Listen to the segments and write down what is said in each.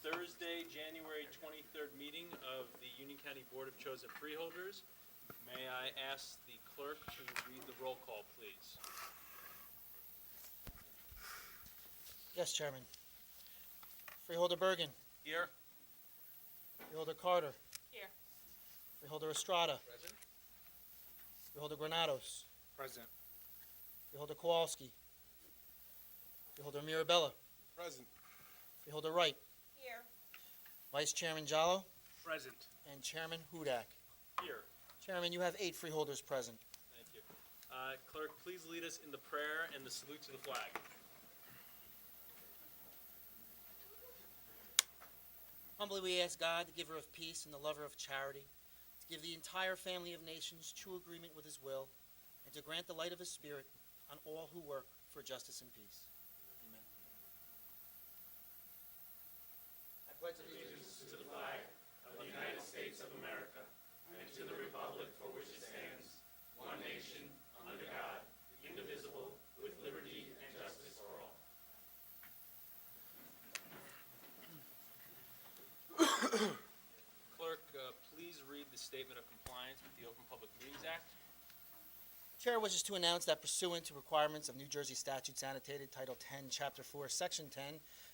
Thursday, January 23rd meeting of the Union County Board of Chosen Freeholders. May I ask the clerk to read the roll call, please? Yes, Chairman. Freeholder Bergen. Here. Freeholder Carter. Here. Freeholder Estrada. Present. Freeholder Granados. Present. Freeholder Kowalski. Freeholder Mirabella. Present. Freeholder Wright. Here. Vice Chairman Jallo. Present. And Chairman Hudak. Here. Chairman, you have 8 freeholders present. Thank you. Clerk, please lead us in the prayer and the salute to the flag. Humbly we ask God, the giver of peace and the lover of charity, to give the entire family of nations true agreement with his will, and to grant the light of his spirit on all who work for justice and peace. Amen. I pledge allegiance to the flag of the United States of America and to the republic for which it stands, one nation, under God, indivisible, with liberty and justice for all. Clerk, please read the statement of compliance with the Open Public Meetings Act. Chair wishes to announce that pursuant to requirements of New Jersey statutes annotated Title 10, Chapter 4, Section 10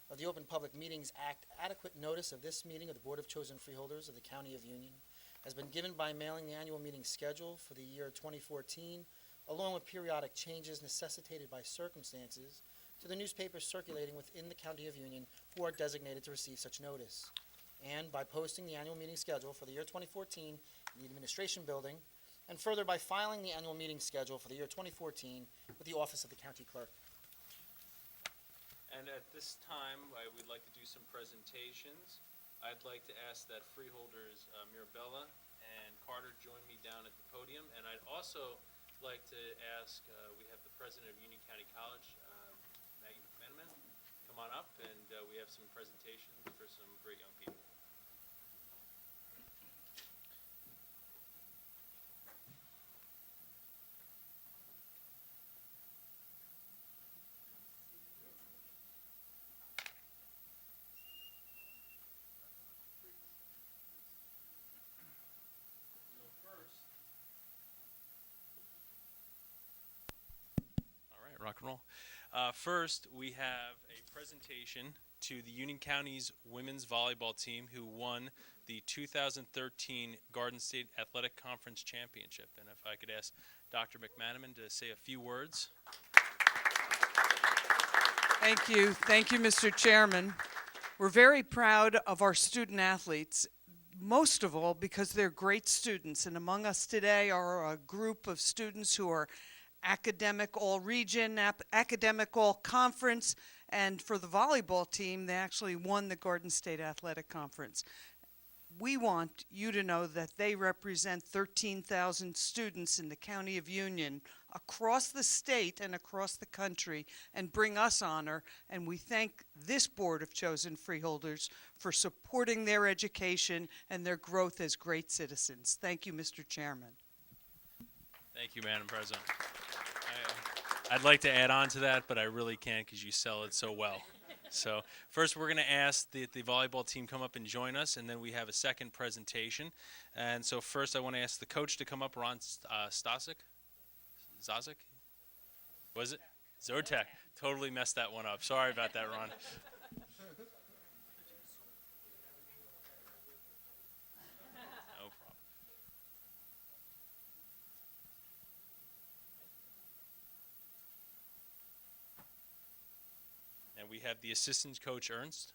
of the Open Public Meetings Act, adequate notice of this meeting of the Board of Chosen Freeholders of the County of Union has been given by mailing the annual meeting schedule for the year 2014, along with periodic changes necessitated by circumstances, to the newspapers circulating within the County of Union who are designated to receive such notice, and by posting the annual meeting schedule for the year 2014 in the Administration Building, and further by filing the annual meeting schedule for the year 2014 with the Office of the County Clerk. And at this time, I would like to do some presentations. I'd like to ask that freeholders Mirabella and Carter join me down at the podium. And I'd also like to ask, we have the president of Union County College, Maggie McManaman, come on up, and we have some presentations for some great young people. Rock and roll. First, we have a presentation to the Union County's women's volleyball team who won the 2013 Garden State Athletic Conference Championship. And if I could ask Dr. McManaman to say a few words. Thank you. Thank you, Mr. Chairman. We're very proud of our student athletes, most of all because they're great students. And among us today are a group of students who are academic all-region, academic all-conference, and for the volleyball team, they actually won the Garden State Athletic Conference. We want you to know that they represent 13,000 students in the County of Union across the state and across the country and bring us honor, and we thank this Board of Chosen Freeholders for supporting their education and their growth as great citizens. Thank you, Mr. Chairman. Thank you, Madam President. I'd like to add on to that, but I really can't because you sell it so well. So first we're going to ask the volleyball team come up and join us, and then we have a second presentation. And so first I want to ask the coach to come up, Ron Zazik? Was it? Zotek. Totally messed that one up. Sorry about that, Ron. No problem. And we have the assistant coach, Ernst.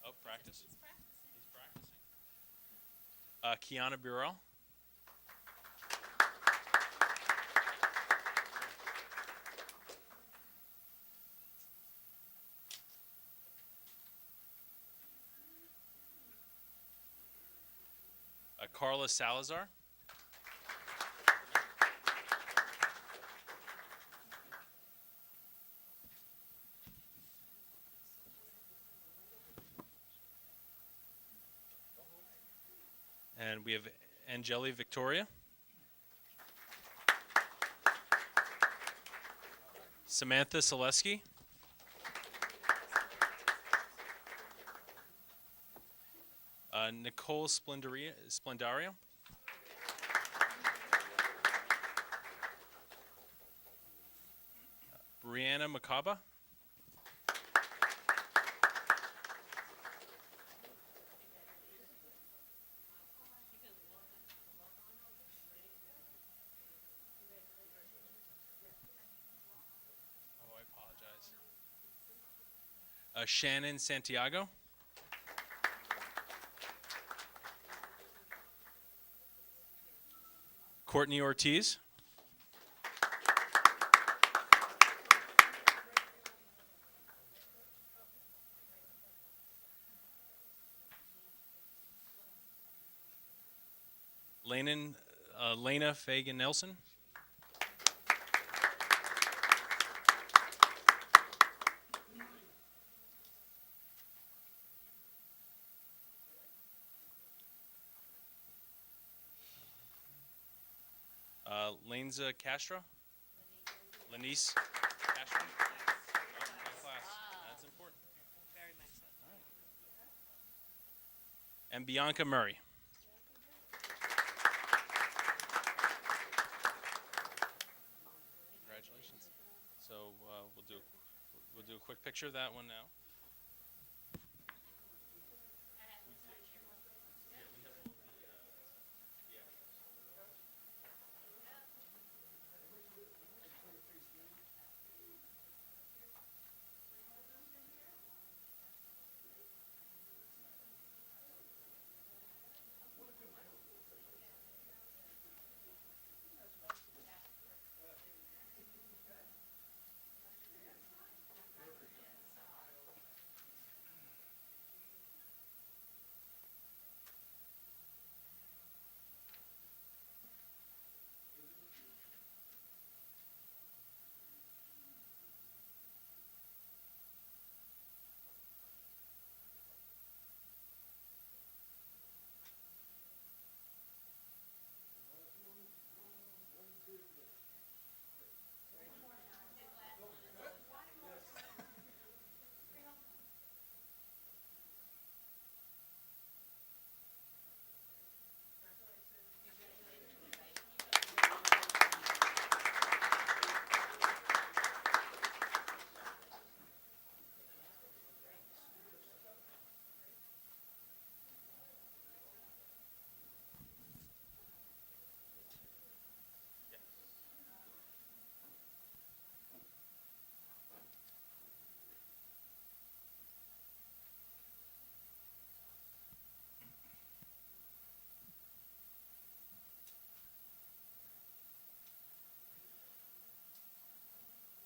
Oh, practice? He's practicing. Kiana Burrell. Carla Salazar. And we have Angeli Victoria. Samantha Selesky. Nicole Splendario. Brianna Macaba. Oh, I apologize. Shannon Santiago. Courtney Ortiz. Lena Fagan Nelson. Lanza Castro. Lenice Castro. Oh, my class. That's important. Very much so. All right. And Bianca Murray. Congratulations. So we'll do a quick picture of that one now.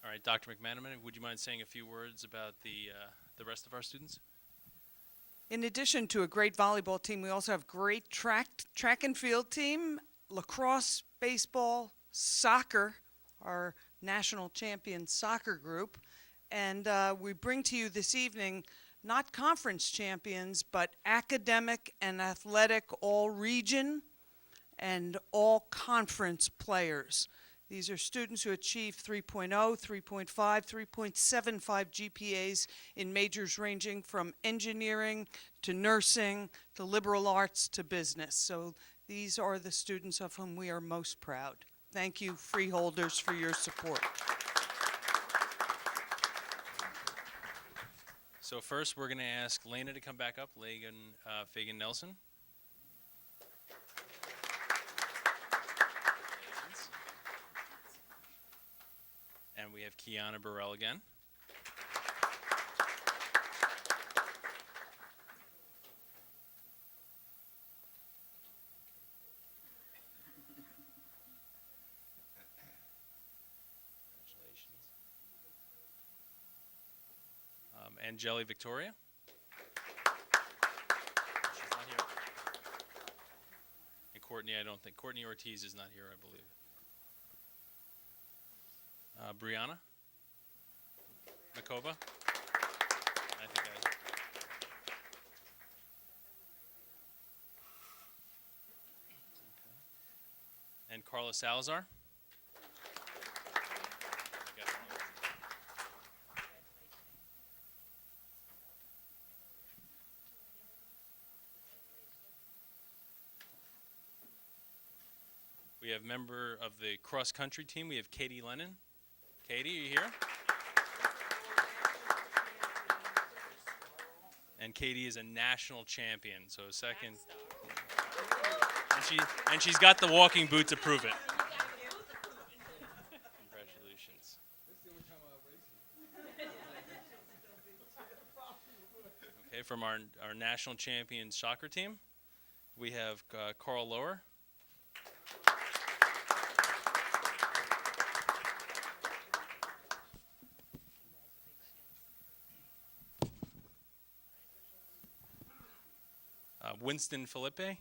All right, Dr. McManaman, would you mind saying a few words about the rest of our students? In addition to a great volleyball team, we also have great track and field team, lacrosse, baseball, soccer, our national champion soccer group. And we bring to you this evening not conference champions, but academic and athletic all-region and all-conference players. These are students who achieve 3.0, 3.5, 3.75 GPAs in majors ranging from engineering to nursing to liberal arts to business. So these are the students of whom we are most proud. Thank you, Freeholders, for your support. So first, we're going to ask Lena to come back up, Fagan Nelson. And we have Kiana Burrell again. Congratulations. And Jelly Victoria. She's not here. And Courtney, Courtney Ortiz is not here, I believe. Brianna Makova. I think and Carla Salazar. have member of the cross-country team. We have Katie Lennon. Katie, are you here? And Katie is a national champion, so second. And she's got the walking boot to prove it. Congratulations. Okay, from our national champion soccer team, we have Carl Lower. Winston Felipe.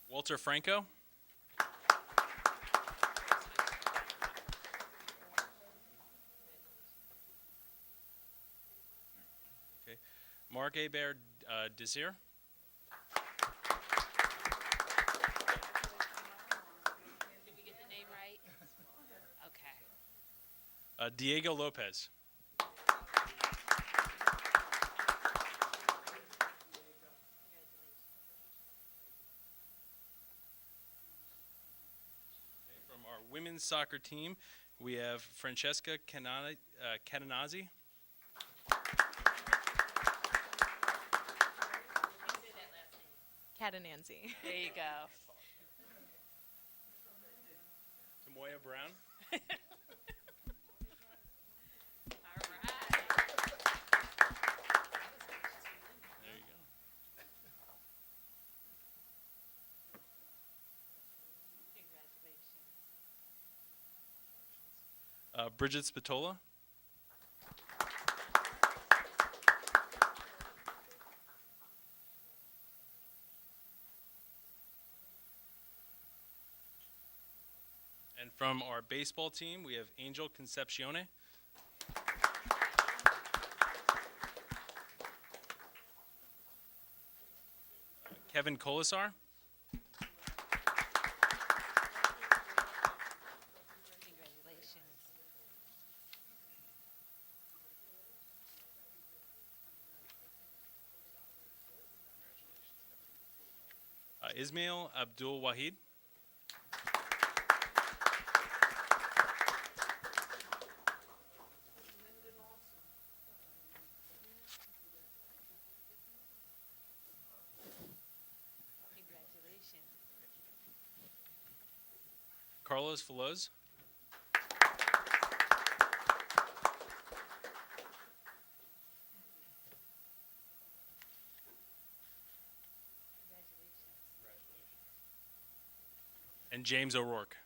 Walter Franco. Okay. Mark Hebert Desir. Did we get the name right? Okay. Diego Lopez. From our women's soccer team, we have Francesca Catanazzi. Catananzi. There you go. Tamoya Brown. All right. There you go. Congratulations. Bridget Spatola. And from our baseball team, we have Angel Concepcione. Kevin Colasar. Congratulations. Ismail Abdul Wahid. Congratulations. Carlos Veloz. And James O'Rourke.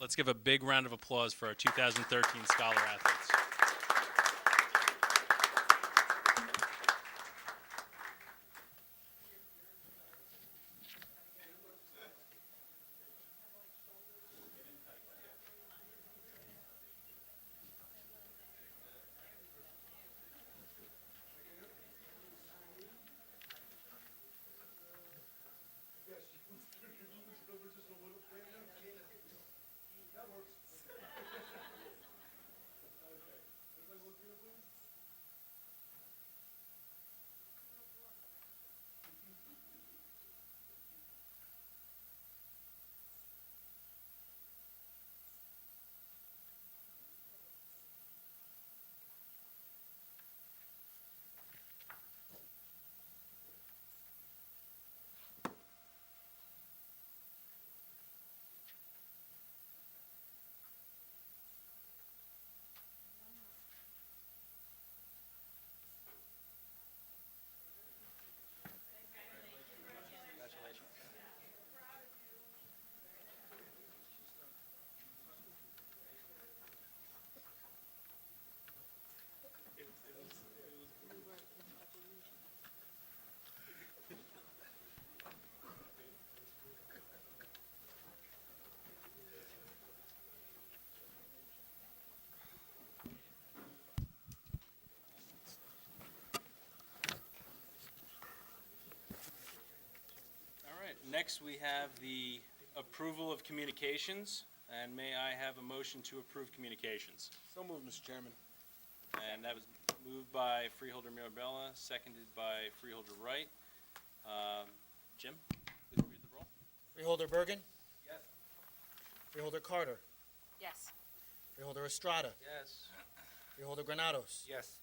Let's give a big round of applause for our 2013 Scholar Athletes. Next, we have the approval of communications, and may I have a motion to approve communications? So moved, Mr. Chairman. And that was moved by Freeholder Mirabella, seconded by Freeholder Wright. Jim, please read the roll. Freeholder Bergen. Yes. Freeholder Carter. Yes. Freeholder Estrada. Yes. Freeholder Granados. Yes.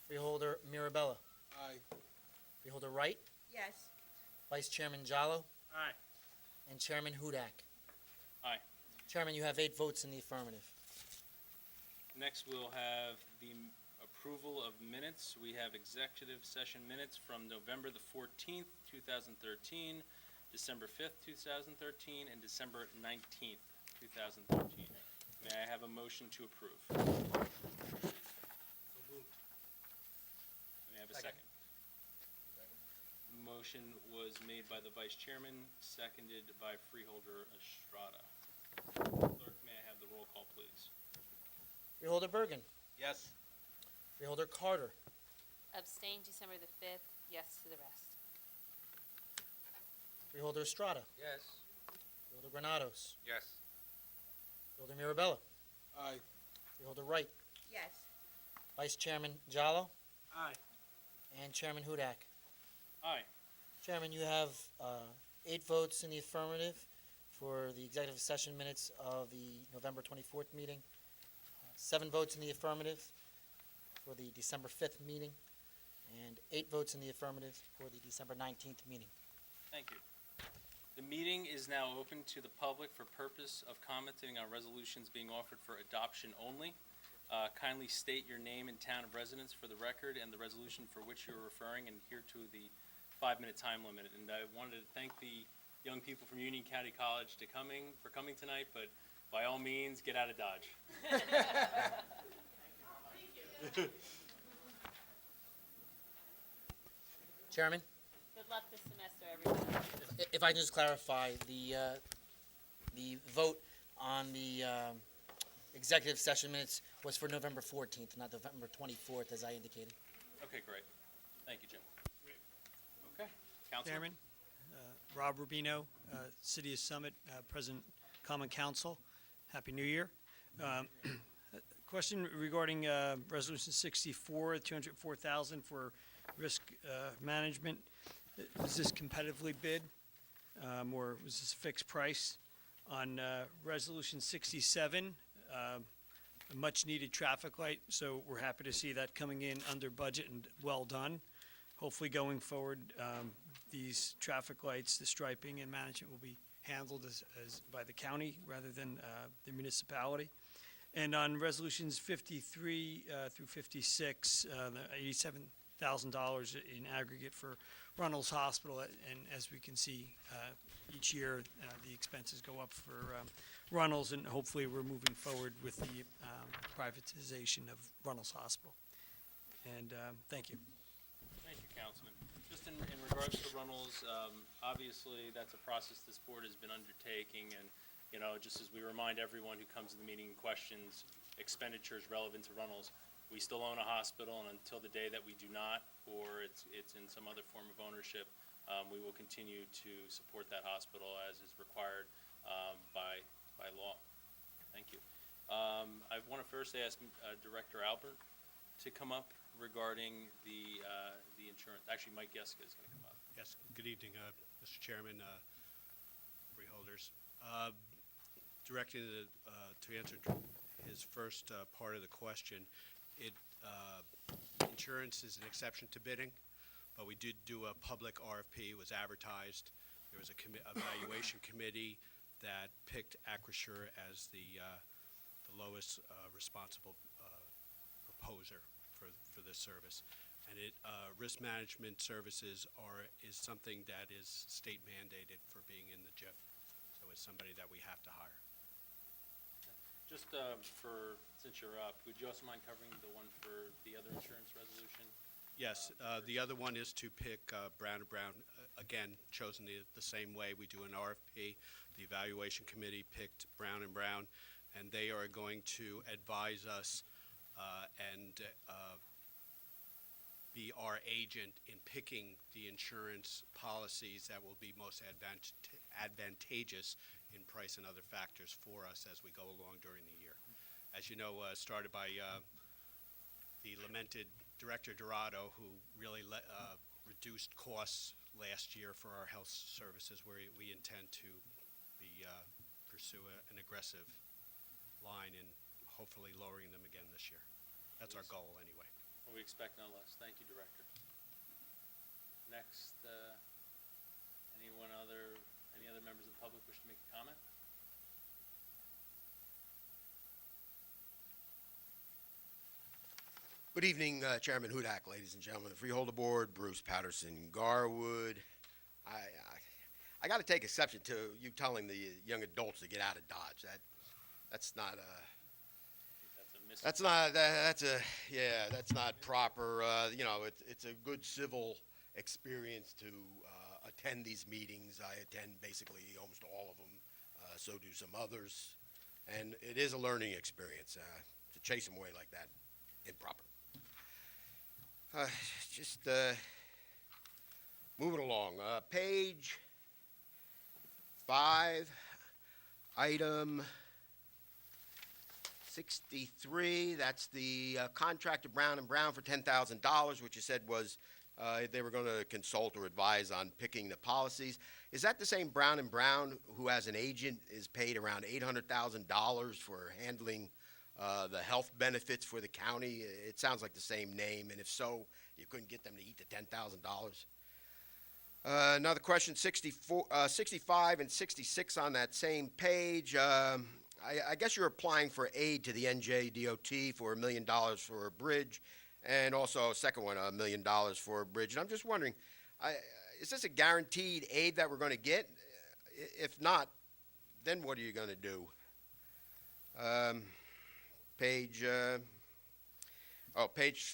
Freeholder Mirabella. Aye. Freeholder Wright. Yes. Vice Chairman Jallo. Aye. And Chairman Hudak. Aye. Chairman, you have 8 votes in the affirmative. Next, we'll have the approval of minutes. We have executive session minutes from November the 14th, 2013, December 5th, 2013, and December 19th, 2013. May I have a motion to approve? May I have a second? Motion was made by the Vice Chairman, seconded by Freeholder Estrada. Clerk, may I have the roll call, please? Freeholder Bergen. Yes. Freeholder Carter. Abstain December the 5th, yes to the rest. Freeholder Estrada. Yes. Freeholder Granados. Yes. Freeholder Mirabella. Aye. Freeholder Wright. Yes. Vice Chairman Jallo. Aye. And Chairman Hudak. Aye. Chairman, you have 8 votes in the affirmative for the executive session minutes of the November 24th meeting, 7 votes in the affirmative for the December 5th meeting, and 8 votes in the affirmative for the December 19th meeting. Thank you. The meeting is now open to the public for purpose of commenting on resolutions being offered for adoption only. Kindly state your name and town of residence for the record and the resolution for which you're referring, and adhere to the 5-minute time limit. And I wanted to thank the young people from Union County College for coming tonight, but by all means, get out of Dodge. Chairman, Good luck this semester, everyone. if I can just clarify, the vote on the executive session minutes was for November 14th, not November 24th, as I indicated. Okay, great. Thank you, Jim. Okay, Councilman? Chairman, Rob Rubino, City of Summit, President Common Council. Happy New Year. Question regarding Resolution 64, $204,000 for risk management. Is this competitively bid, or was this a fixed price? On Resolution 67, a much-needed traffic light, so we're happy to see that coming in under budget and well done. Hopefully, going forward, these traffic lights, the striping and management will be handled as by the county rather than the municipality. And on resolutions 53 through 56, the $87,000 in aggregate for Runnels Hospital, and as we can see, each year the expenses go up for Runnels, and hopefully we're moving forward with the privatization of Runnels Hospital. And thank you. Thank you, Councilman. Just in regards to Runnels, obviously, that's a process this board has been undertaking, and, you know, just as we remind everyone who comes to the meeting and questions expenditures relevant to Runnels, we still own a hospital, and until the day that we do not, or it's in some other form of ownership, we will continue to support that hospital as is required by law. Thank you. I want to first ask Director Albert to come up regarding the insurance. Actually, Mike Yeska is going to come up. Yes, good evening, Mr. Chairman, freeholders. Directing to answer his first part of the question, insurance is an exception to bidding, but we did do a public RFP. It was advertised. There was a evaluation committee that picked Acrisure as the lowest responsible proposer for this service. And risk management services is something that is state mandated for being in the JIF. So it's somebody that we have to hire. Just since you're up, would you also mind covering the one for the other insurance resolution? Yes, the other one is to pick Brown & Brown, again, chosen the same way. We do an RFP. The evaluation committee picked Brown & Brown, and they are going to advise us and be our agent in picking the insurance policies that will be most advantageous in price and other factors for us as we go along during the year. As you know, started by the lamented Director Dorado, who really reduced costs last year for our health services, where we intend to pursue an aggressive line in hopefully lowering them again this year. That's our goal anyway. Well, we expect no less. Thank you, Director. Next, any other members of the public wish to make a comment? Good evening, Chairman Hudak, ladies and gentlemen, the Freeholder Board, Bruce Patterson Garwood. I got to take exception to you telling the young adults to get out of Dodge. That's not that's not proper. It's a good civil experience to attend these meetings. I attend basically almost all of them. So do some others, and it is a learning experience to chase them away like that, improper. Just moving along. Page 5, item 63. That's the contract to Brown & Brown for $10,000, which you said was they were going to consult or advise on picking the policies. Is that the same Brown & Brown who, as an agent, is paid around $800,000 for handling the health benefits for the county? It sounds like the same name, and if so, you couldn't get them to eat the $10,000. Another question, 65 and 66 on that same page. I guess you're applying for aid to the NJDOT for $1 million for a bridge, and also a second one, $1 million for a bridge. And I'm just wondering, is this a guaranteed aid that we're going to get? If not, then what are you going to do? Page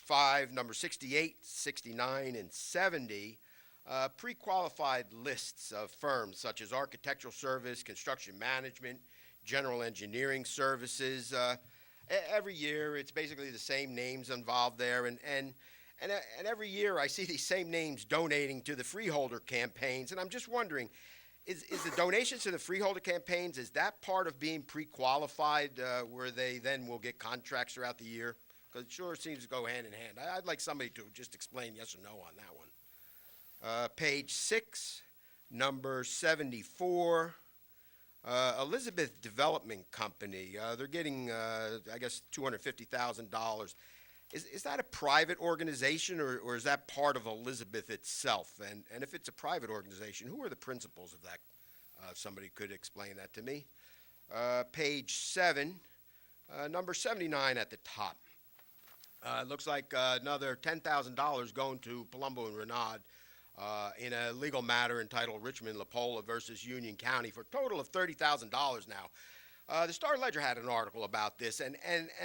5, number 68, 69, and 70, pre-qualified lists of firms such as architectural service, construction management, general engineering services. Every year, it's basically the same names involved there, and every year I see these same names donating to the Freeholder campaigns, and I'm just wondering, is the donations to the Freeholder campaigns, is that part of being pre-qualified where they then will get contracts throughout the year? Because it sure seems to go hand in hand. I'd like somebody to just explain yes or no on that one. Page 6, number 74, Elizabeth Development Company. They're getting, I guess, $250,000. Is that a private organization, or is that part of Elizabeth itself? And if it's a private organization, who are the principals of that? If somebody could explain that to me. Page 7, number 79 at the top. It looks like another $10,000 going to Palumbo and Renaud in a legal matter entitled Richmond Lapola versus Union County for a total of $30,000 now. The Star-Ledger had an article about this, and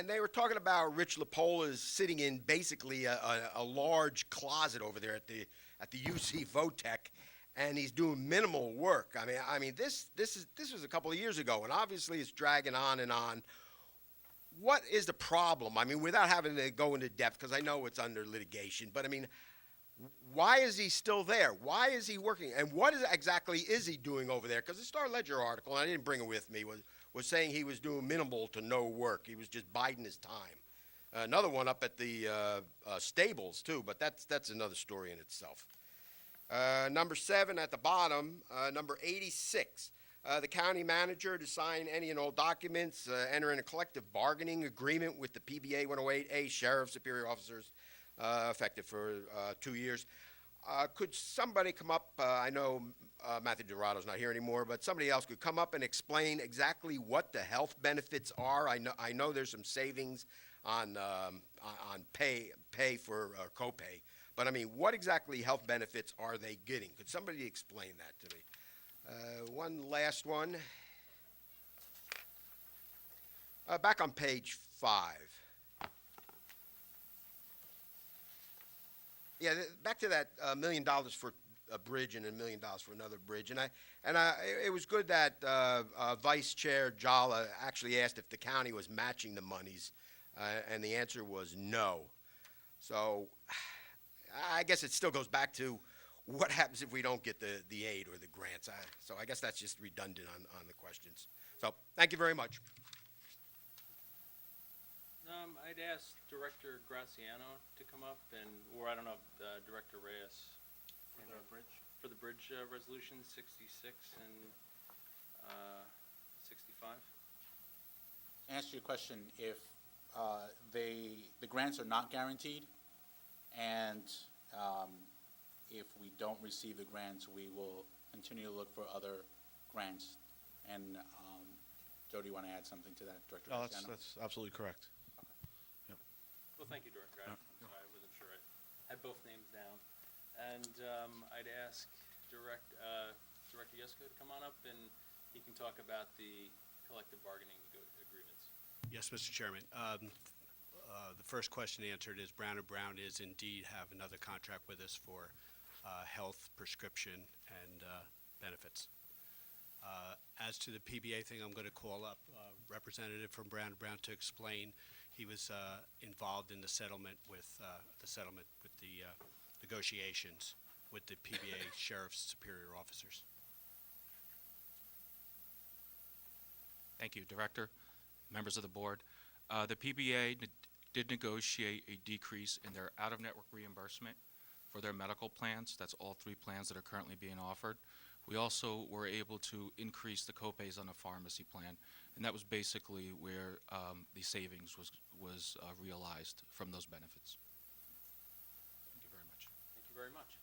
they were talking about Rich Lapola is sitting in basically a large closet over there at the UC Votech, and he's doing minimal work. I mean, this was a couple of years ago, and obviously it's dragging on and on. What is the problem? I mean, without having to go into depth, because I know it's under litigation, but I mean, why is he still there? Why is he working? And what exactly is he doing over there? Because the Star-Ledger article, and I didn't bring it with me, was saying he was doing minimal to no work. He was just biding his time. Another one up at the stables, too, but that's another story in itself. Number 7 at the bottom, number 86. The county manager to sign any and all documents, enter in a collective bargaining agreement with the PBA 108A sheriff, superior officers, effective for 2 years. Could somebody come up, I know Matthew Dorado's not here anymore, but somebody else could come up and explain exactly what the health benefits are. I know there's some savings on pay for copay, but I mean, what exactly health benefits are they getting? Could somebody explain that to me? One last one. Back on page 5. Yeah, back to that $1 million for a bridge and $1 million for another bridge. And it was good that Vice Chair Jala actually asked if the county was matching the monies, and the answer was no. So I guess it still goes back to what happens if we don't get the aid or the grants. So I guess that's just redundant on the questions. So thank you very much. I'd ask Director Graziano to come up or I don't know, Director Reyes. For the bridge resolution 66 and 65. To answer your question, if the grants are not guaranteed, and if we don't receive the grants, we will continue to look for other grants. And Joe, do you want to add something to that, Director No, Graziano? that's absolutely correct. Well, thank you, Director. I'm sorry, I wasn't sure. I had both names down. And I'd ask Director Yesko to come on up, and he can talk about the collective bargaining agreements. Yes, Mr. Chairman. The first question answered is Brown & Brown is indeed have another contract with us for health, prescription, and benefits. As to the PBA thing, I'm going to call up a representative from Brown & Brown to explain. He was involved in the settlement with the negotiations with the PBA sheriff's superior officers. Thank you, Director, members of the board. The PBA did negotiate a decrease in their out-of-network reimbursement for their medical plans. That's all 3 plans that are currently being offered. We also were able to increase the copays on the pharmacy plan, and that was basically where the savings was realized from those benefits. Thank you very much. Thank you very much.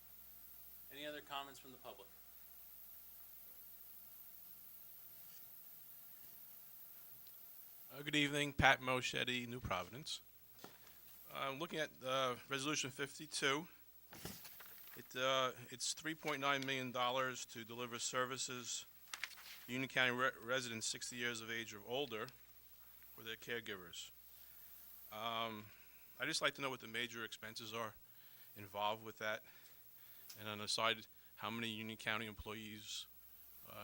Any other comments from the public? Good evening, Pat Moschetti, New Providence. Looking at Resolution 52, it's $3.9 million to deliver services to Union County residents 60 years of age or older for their caregivers. I'd just like to know what the major expenses are involved with that, and on the side, how many Union County employees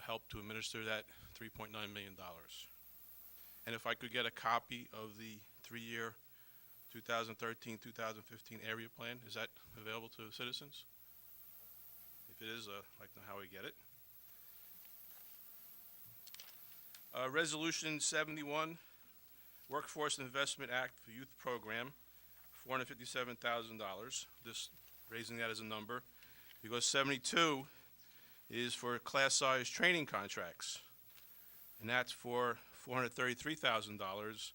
help to administer that $3.9 million. And if I could get a copy of the 3-year 2013-2015 area plan, is that available to the citizens? If it is, I'd like to know how we get it. Resolution 71, Workforce Investment Act for Youth Program, $457,000. Just raising that as a number, because 72 is for class size training contracts, and that's for $433,000,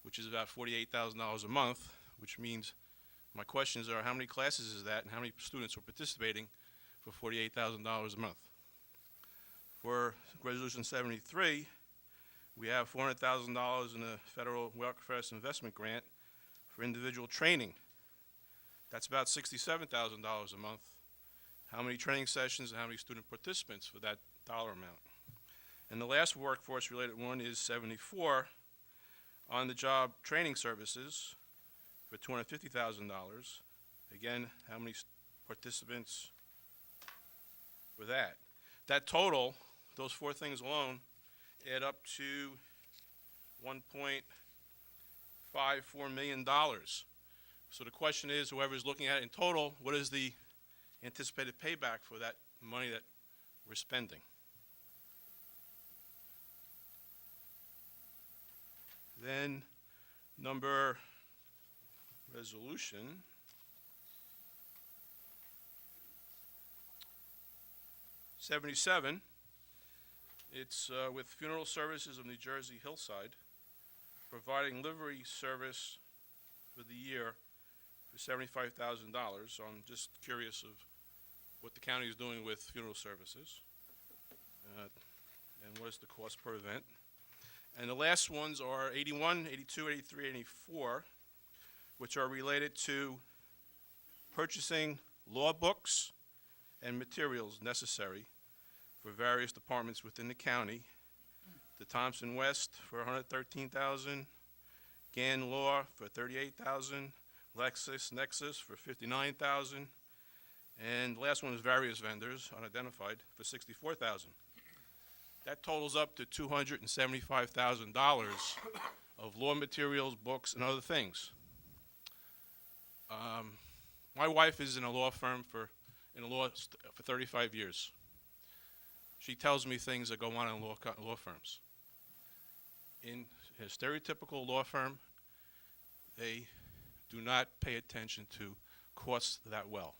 which is about $48,000 a month, which means my questions are how many classes is that and how many students are participating for $48,000 a month. For Resolution 73, we have $400,000 in a federal workforce investment grant for individual training. That's about $67,000 a month. How many training sessions and how many student participants for that dollar amount? And the last workforce-related one is 74, on-the-job training services for $250,000. Again, how many participants for that? That total, those 4 things alone, add up to $1.54 million. So the question is, whoever's looking at it in total, what is the anticipated payback for that money that we're spending? Then, resolution 77. It's with Funeral Services of New Jersey Hillside, providing livery service for the year for $75,000. So I'm just curious of what the county is doing with funeral services, and what is the cost per event. And the last ones are 81, 82, 83, 84, which are related to purchasing law books and materials necessary for various departments within the county. The Thompson West for $113,000, Gann Law for $38,000, LexisNexis for $59,000, and the last one is various vendors, unidentified, for $64,000. That totals up to $275,000 of law materials, books, and other things. My wife is in a law firm for 35 years. She tells me things that go on in law firms. In a stereotypical law firm, they do not pay attention to costs that well.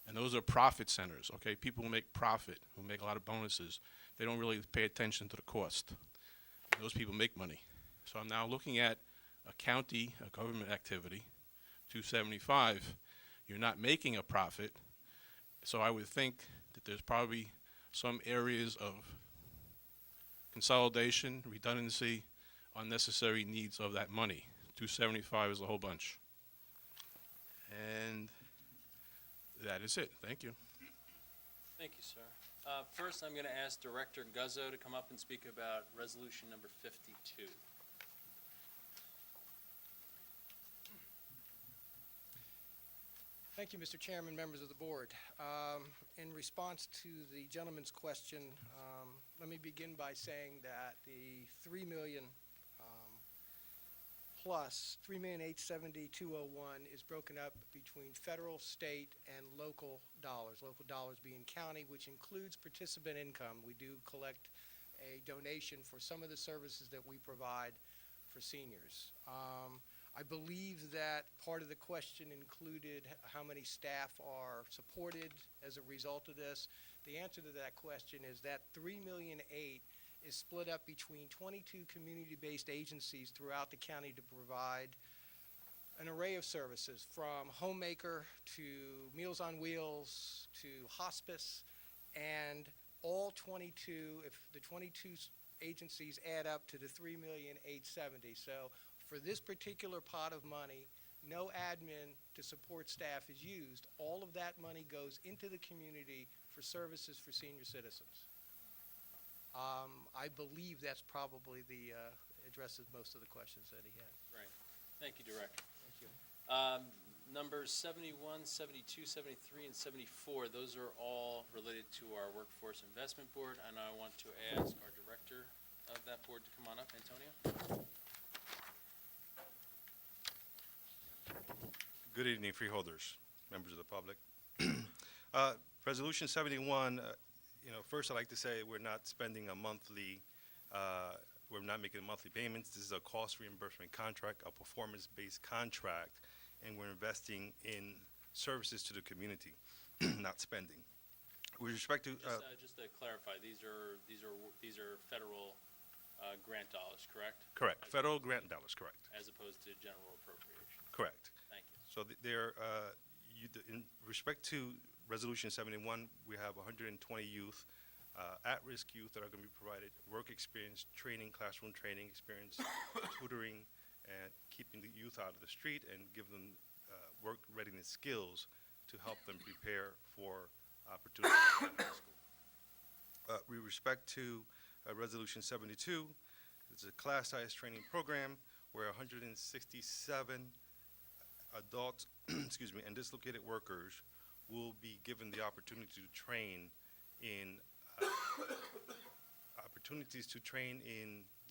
And those are profit centers, okay? People who make profit, who make a lot of bonuses, they don't really pay attention to the cost. And those people make money. So I'm now looking at a county, a government activity, 275, you're not making a profit. So I would think that there's probably some areas of consolidation, redundancy, unnecessary needs of that money. 275 is a whole bunch. And that is it. Thank you. Thank you, sir. First, I'm going to ask Director Guzzo to come up and speak about resolution number 52. Thank you, Mr. Chairman, members of the board. In response to the gentleman's question, let me begin by saying that the $3 million plus $3,870,201 is broken up between federal, state, and local dollars being county, which includes participant income. We do collect a donation for some of the services that we provide for seniors. I believe that part of the question included how many staff are supported as a result of this. The answer to that question is that $3,000,008 is split up between 22 community-based agencies throughout the county to provide an array of services, from homemaker to Meals on Wheels to hospice, and all 22, if the 22 agencies add up to the $3,870,000. So for this particular pot of money, no admin to support staff is used. All of that money goes into the community for services for senior citizens. I believe that's probably addresses most of the questions that he had. Right. Thank you, Director. Thank you. Numbers 71, 72, 73, and 74, those are all related to our Workforce Investment Board, and I want to ask our Director of that board to come on up, Antonio. Good evening, freeholders, members of the public. Resolution 71, first I'd like to say we're not spending a monthly, we're not making monthly payments. This is a cost reimbursement contract, a performance-based contract, and we're investing in services to the community, not spending. With respect to, Just to clarify, these are federal grant dollars, correct? correct, federal grant dollars, correct, As opposed to general appropriation. correct. Thank you. So in respect to Resolution 71, we have 120 youth, at-risk youth that are going to be provided work experience, training, classroom training experience, tutoring, and keeping the youth out of the street and give them work readiness skills to help them prepare for opportunities in high school. With respect to Resolution 72, it's a class-size training program where 167 adults, excuse me, and dislocated workers will be given the opportunity to train in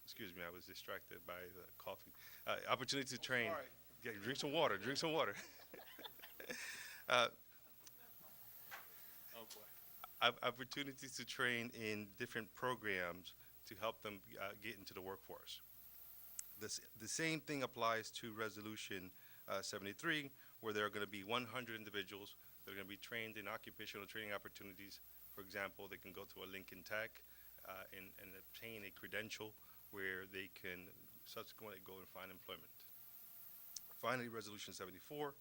excuse me, I was distracted by the coffee. Opportunity to train. Yeah, drink some water. Oh, boy. Opportunities to train in different programs to help them get into the workforce. The same thing applies to Resolution 73, where there are going to be 100 individuals that are going to be trained in occupational training opportunities. For example, they can go to a Lincoln Tech and obtain a credential where they can subsequently go and find employment. Finally, Resolution 74,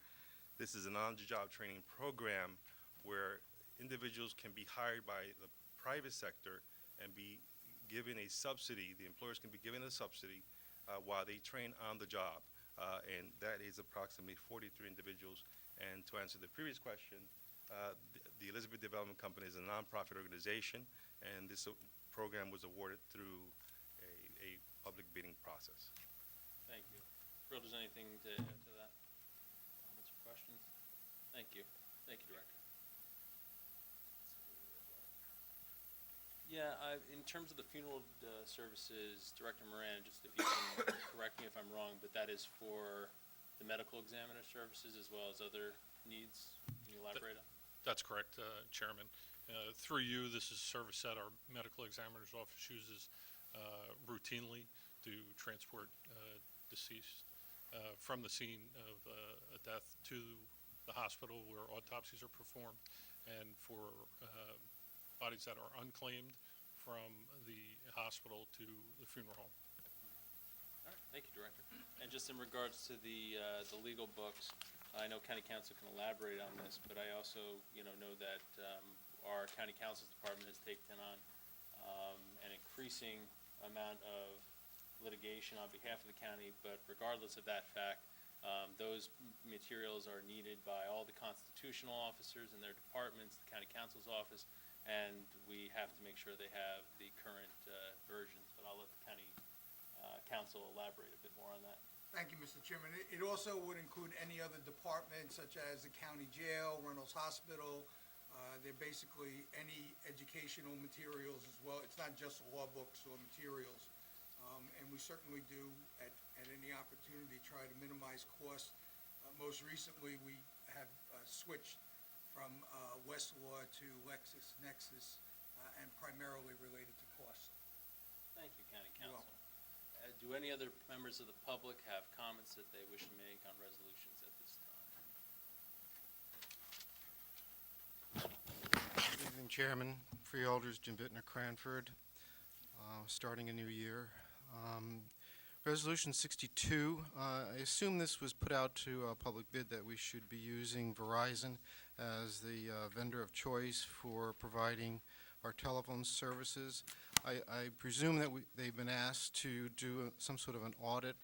this is an on-the-job training program where individuals can be hired by the private sector and be given a subsidy. The employers can be given a subsidy while they train on the job. And that is approximately 43 individuals. And to answer the previous question, the Elizabeth Development Company is a nonprofit organization, and this program was awarded through a public bidding process. Thank you. Phil, does anything to add to that? Comments or questions? Thank you. Thank you, Director. Yeah, in terms of the funeral services, Director Moran, just if you can correct me if I'm wrong, but that is for the medical examiner services as well as other needs. Can you elaborate on? That's correct, Chairman. Through you, this is a service that our medical examiner's office uses routinely to transport deceased from the scene of a death to the hospital where autopsies are performed, and for bodies that are unclaimed from the hospital to the funeral home. All right, thank you, Director. And just in regards to the legal books, I know County Council can elaborate on this, but I also, know that our County Council's Department has taken on an increasing amount of litigation on behalf of the county, but regardless of that fact, those materials are needed by all the constitutional officers in their departments, the County Council's office, and we have to make sure they have the current versions, but I'll let the County Council elaborate a bit more on that. Thank you, Mr. Chairman. It also would include any other department, such as the county jail, Reynolds Hospital. They're basically any educational materials as well. It's not just law books or materials. And we certainly do, at any opportunity, try to minimize costs. Most recently, we have switched from Westlaw to LexisNexis, and primarily related to cost. Thank you, County You're Council. Do any other members of the public have comments that they wish to make on resolutions at this time? Good evening, Chairman, Freeholders, Jim Bittner, Cranford. Starting a new year. Resolution 62, I assume this was put out to a public bid that we should be using Verizon as the vendor of choice for providing our telephone services. I presume that they've been asked to do some sort of an audit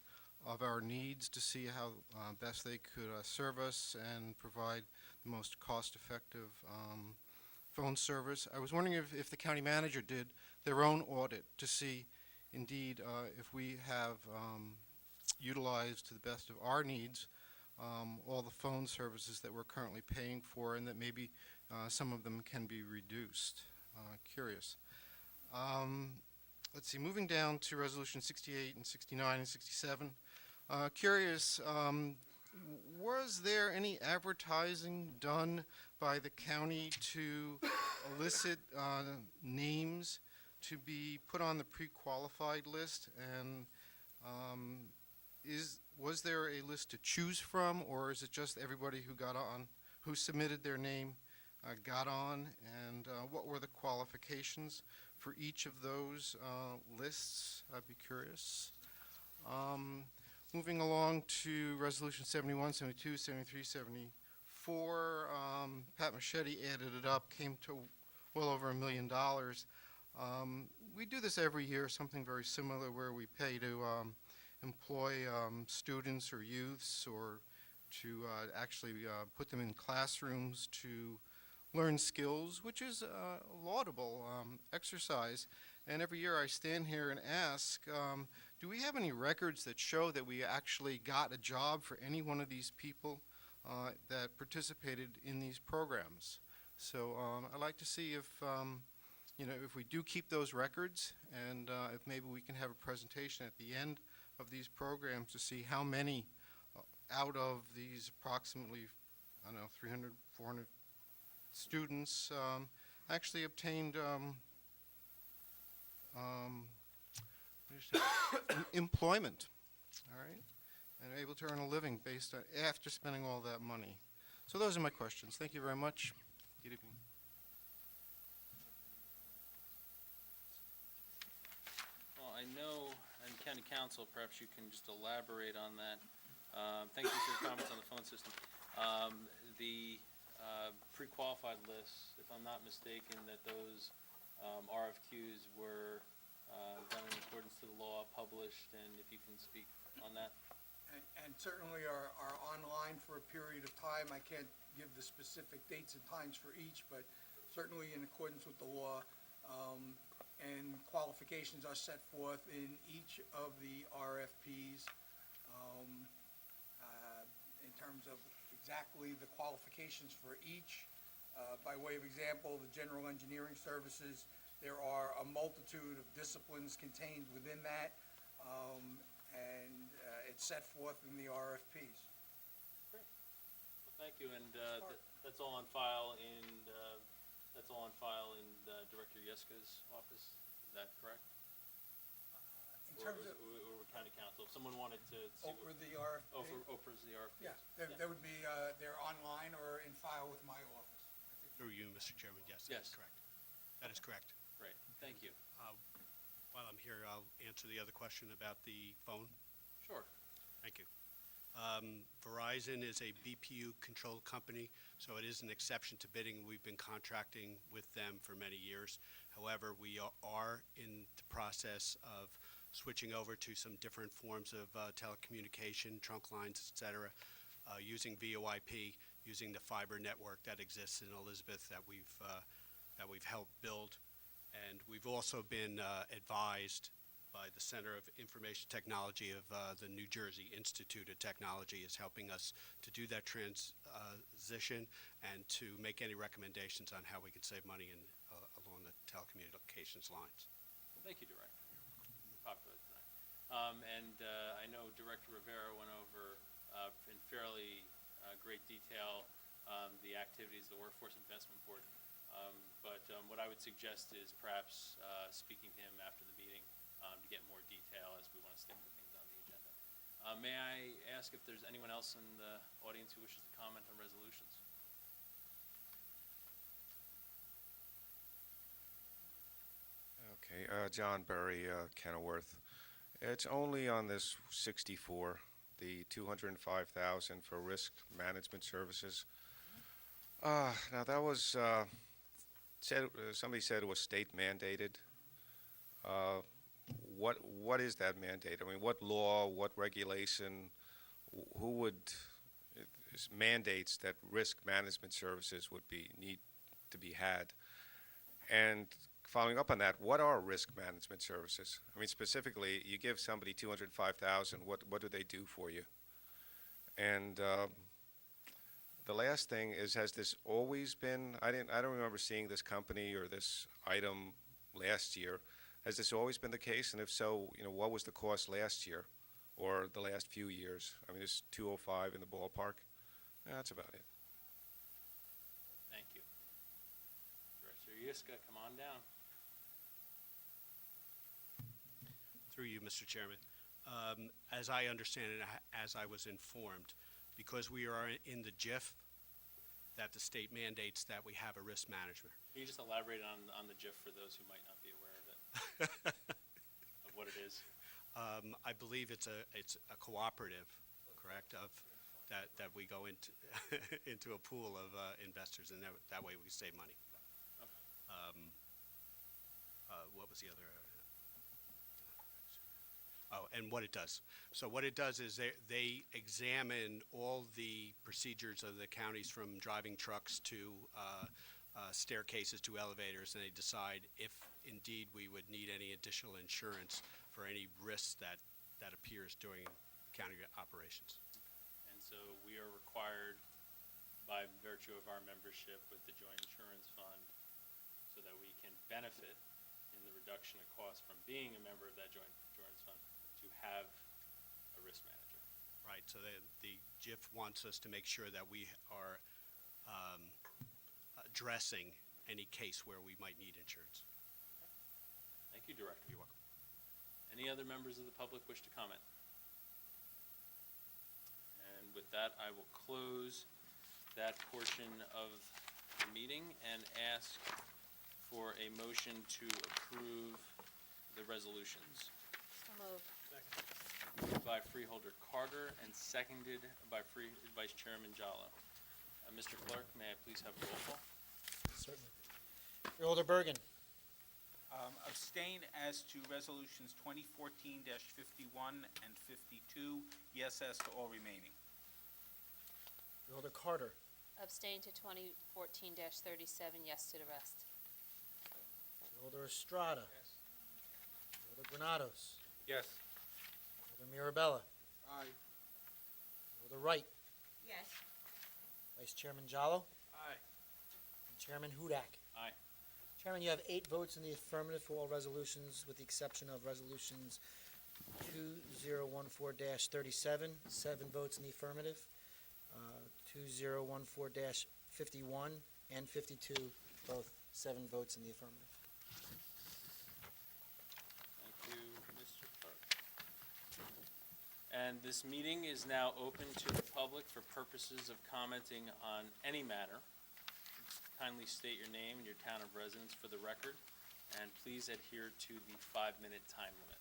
of our needs to see how best they could serve us and provide the most cost-effective phone service. I was wondering if the county manager did their own audit to see indeed if we have utilized to the best of our needs all the phone services that we're currently paying for, and that maybe some of them can be reduced. Curious. Let's see, moving down to Resolution 68 and 69 and 67. Curious, was there any advertising done by the county to elicit names to be put on the pre-qualified list? And was there a list to choose from, or is it just everybody who got on, who submitted their name, got on? And what were the qualifications for each of those lists? I'd be curious. Moving along to Resolution 71, 72, 73, 74, Pat Machete added it up, came to well over $1 million. We do this every year, something very similar, where we pay to employ students or youths, or to actually put them in classrooms to learn skills, which is a laudable exercise. And every year I stand here and ask, do we have any records that show that we actually got a job for any one of these people that participated in these programs? So I'd like to see if, if we do keep those records, and if maybe we can have a presentation at the end of these programs to see how many out of these approximately, 300, 400 students actually obtained employment, all right, and able to earn a living based on, after spending all that money. So those are my questions. Thank you very much. Good evening. Well, I know, and County Council, perhaps you can just elaborate on that. Thank you for your comments on the phone system. The pre-qualified lists, if I'm not mistaken, that those RFQs were done in accordance to the law, published, and if you can speak on that. And certainly are online for a period of time. I can't give the specific dates and times for each, but certainly in accordance with the law. And qualifications are set forth in each of the RFPs in terms of exactly the qualifications for each. By way of example, the general engineering services, there are a multitude of disciplines contained within that, and it's set forth in the RFPs. Great. Well, Thank you, and that's all on file in, Director Yeska's office, is that correct? In terms of, Or county council, if someone wanted to see over what. the RFP? Oprah's the RFP. Yeah, that would be, they're online or in file with my office. I think Through you, Mr. Chairman, yes, that is Yes. correct. That is correct. Great, thank you. While I'm here, I'll answer the other question about the phone. Sure. Thank you. Verizon is a BPU-controlled company, so it is an exception to bidding. We've been contracting with them for many years. However, we are in the process of switching over to some different forms of telecommunication, trunk lines, et cetera, using VoIP, using the fiber network that exists in Elizabeth that we've helped build. And we've also been advised by the Center of Information Technology of the New Jersey Institute of Technology is helping us to do that transition and to make any recommendations on how we can save money along the telecommunications lines. Thank you, Director. Popular tonight. And I know Director Rivera went over in fairly great detail the activities of the Workforce Investment Board. But what I would suggest is perhaps speaking to him after the meeting to get more detail, as we want to stick to things on the agenda. May I ask if there's anyone else in the audience who wishes to comment on resolutions? Okay, John Berry, Kenilworth. It's only on this 64, the 205,000 for risk management services. Now that was somebody said it was state mandated. What is that mandate? I mean, what law, what regulation, who would mandates that risk management services would need to be had? And following up on that, what are risk management services? I mean, specifically, you give somebody 205,000. What do they do for you? And the last thing is, has this always been? I don't remember seeing this company or this item last year. Has this always been the case? And if so, what was the cost last year or the last few years? I mean, is 205 in the ballpark? That's about it. Thank you. Director Yiska, come on down. Through you, Mr. Chairman. As I understand it, as I was informed, because we are in the GIF, that the state mandates that we have a risk management. Can you just elaborate on the GIF for those who might not be aware of it, of what it is? I believe it's a cooperative, correct, of that we go into into a pool of investors, and that way we save money. Okay. What was the other? Oh, and what it does. So what it does is they examine all the procedures of the counties, from driving trucks to staircases to elevators, and they decide if indeed we would need any additional insurance for any risks that appears during county operations. And so we are required, by virtue of our membership with the Joint Insurance Fund, so that we can benefit in the reduction of costs from being a member of that Joint Insurance Fund, to have a risk manager. Right, so the GIF wants us to make sure that we are addressing any case where we might need insurance. Thank you, Director. You're welcome. Any other members of the public wish to comment? And with that, I will close that portion of the meeting and ask for a motion to approve the resolutions. So moved. Moved by Freeholder Carter and seconded by Vice Chairman Jallo. Mr. Clerk, may I please have a roll call? Certainly. Freeholder Bergen. Abstain as to resolutions 2014-51 and 52, yes as to all remaining. Freeholder Carter. Abstain to 2014-37, yes to the rest. Freeholder Estrada. Yes. Freeholder Granados. Yes. Freeholder Mirabella. Aye. Freeholder Wright. Yes. Vice Chairman Jallo. Aye. And Chairman Hudak. Aye. Chairman, you have 8 votes in the affirmative for all resolutions, with the exception of resolutions 2014-37, 7 votes in the affirmative. 2014-51 and 52, both 7 votes in the affirmative. Thank you, Mr. Clerk. And this meeting is now open to the public for purposes of commenting on any matter. Kindly state your name and your town of residence for the record, and please adhere to the 5-minute time limit.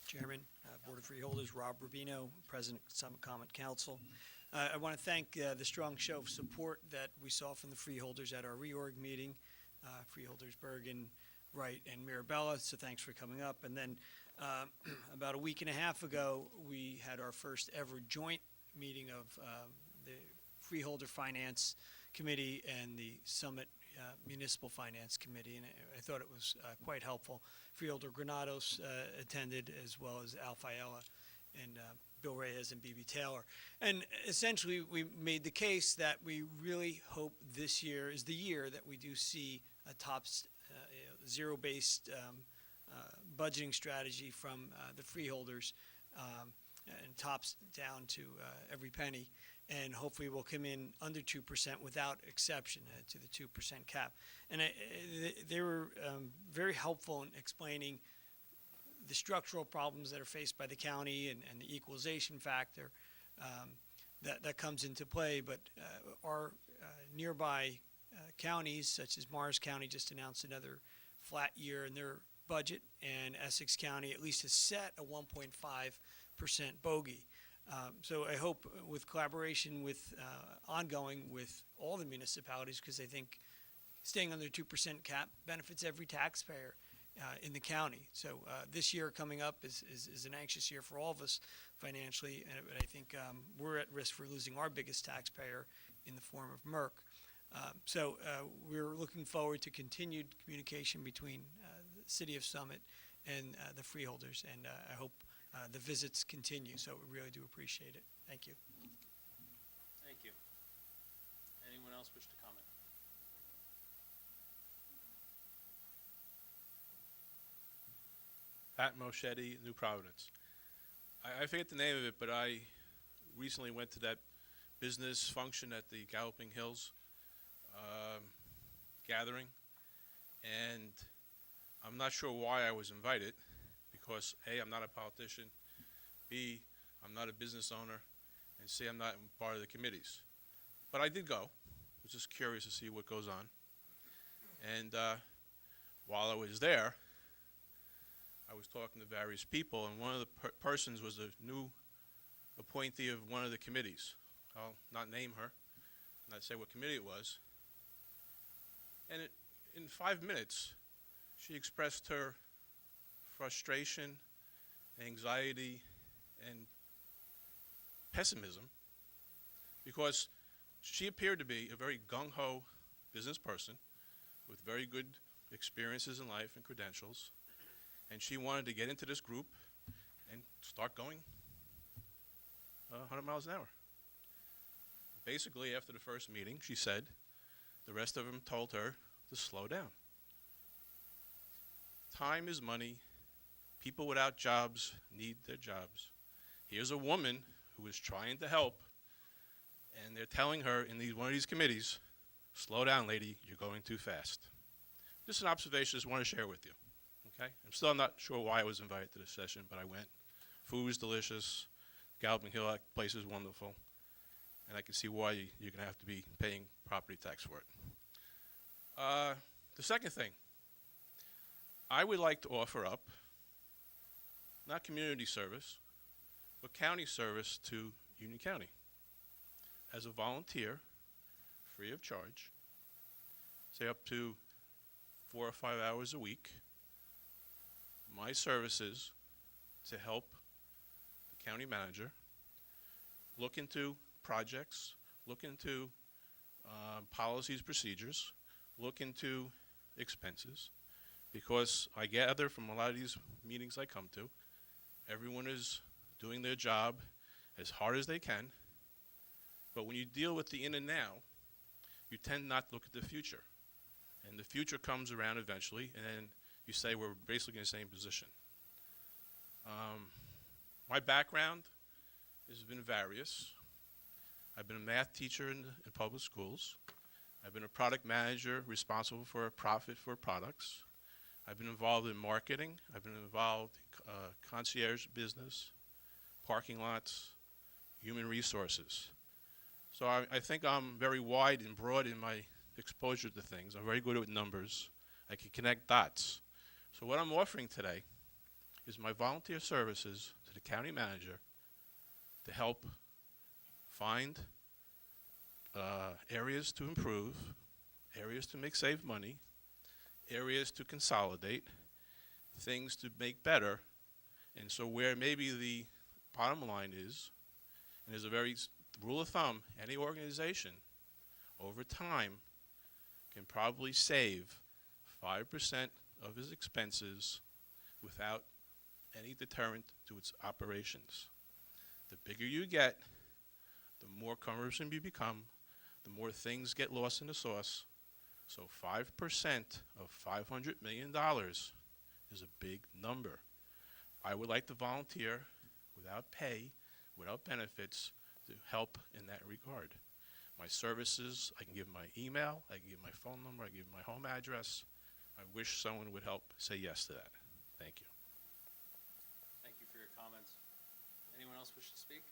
Chairman, Board of Freeholders, Rob Rubino, President, Summit Common Council. I want to thank the strong show of support that we saw from the Freeholders at our reorg meeting. Freeholders Bergen, Wright, and Mirabella, so thanks for coming up. And then about a week and a half ago, we had our first ever joint meeting of the Freeholder Finance Committee and the Summit Municipal Finance Committee, and I thought it was quite helpful. Freeholder Granados attended, as well as Al Fiala and Bill Reyes and B.B. Taylor. And essentially, we made the case that we really hope this year is the year that we do see a zero-based budgeting strategy from the Freeholders, and tops down to every penny, and hopefully we'll come in under 2% without exception to the 2% cap. And they were very helpful in explaining the structural problems that are faced by the county and the equalization factor that comes into play. But our nearby counties, such as Morris County, just announced another flat year in their budget, and Essex County at least has set a 1.5% bogey. So I hope with collaboration with ongoing with all the municipalities, because I think staying under 2% cap benefits every taxpayer in the county. So this year coming up is an anxious year for all of us financially, but I think we're at risk for losing our biggest taxpayer in the form of Merck. So we're looking forward to continued communication between the City of Summit and the Freeholders, and I hope the visits continue, so we really do appreciate it. Thank you. Thank you. Anyone else wish to comment? Pat Moschetti, New Providence. I forget the name of it, but I recently went to that business function at the Galloping Hills gathering, and I'm not sure why I was invited, because A, I'm not a politician, B, I'm not a business owner, and C, I'm not part of the committees. But I did go. I was just curious to see what goes on. And while I was there, I was talking to various people, and one of the persons was a new appointee of one of the committees. I'll not name her, not say what committee it was. And in 5 minutes, she expressed her frustration, anxiety, and pessimism, because she appeared to be a very gung-ho business person with very good experiences in life and credentials, and she wanted to get into this group and start going 100 miles an hour. Basically, after the first meeting, she said the rest of them told her to slow down. Time is money. People without jobs need their jobs. Here's a woman who is trying to help, and they're telling her in one of these committees, slow down, lady, you're going too fast. Just an observation I just want to share with you. Okay? I'm still not sure why I was invited to this session, but I went. Food was delicious. Galloping Hill place is wonderful. And I can see why you're going to have to be paying property tax for it. The second thing, I would like to offer up, not community service, but county service to Union County. As a volunteer, free of charge, say up to 4 or 5 hours a week, my services to help the county manager look into projects, look into policies, procedures, look into expenses, because I gather from a lot of these meetings I come to, everyone is doing their job as hard as they can, but when you deal with the in and now, you tend not to look at the future. And the future comes around eventually, and then you say we're basically in the same position. My background, has been various. I've been a math teacher in public schools. I've been a product manager responsible for a profit for products. I've been involved in marketing. I've been involved in concierge business, parking lots, human resources. So I think I'm very wide and broad in my exposure to things. I'm very good with numbers. I can connect dots. So what I'm offering today is my volunteer services to the county manager to help find areas to improve, areas to save money, areas to consolidate, things to make better. And so where maybe the bottom line is, and there's a very rule of thumb, any organization over time can probably save 5% of its expenses without any deterrent to its operations. The bigger you get, the more cumbersome you become, the more things get lost in the sauce. So 5% of $500 million is a big number. I would like to volunteer without pay, without benefits, to help in that regard. My services, I can give my email, I can give my phone number, I can give my home address. I wish someone would help say yes to that. Thank you. Thank you for your comments. Anyone else wish to speak?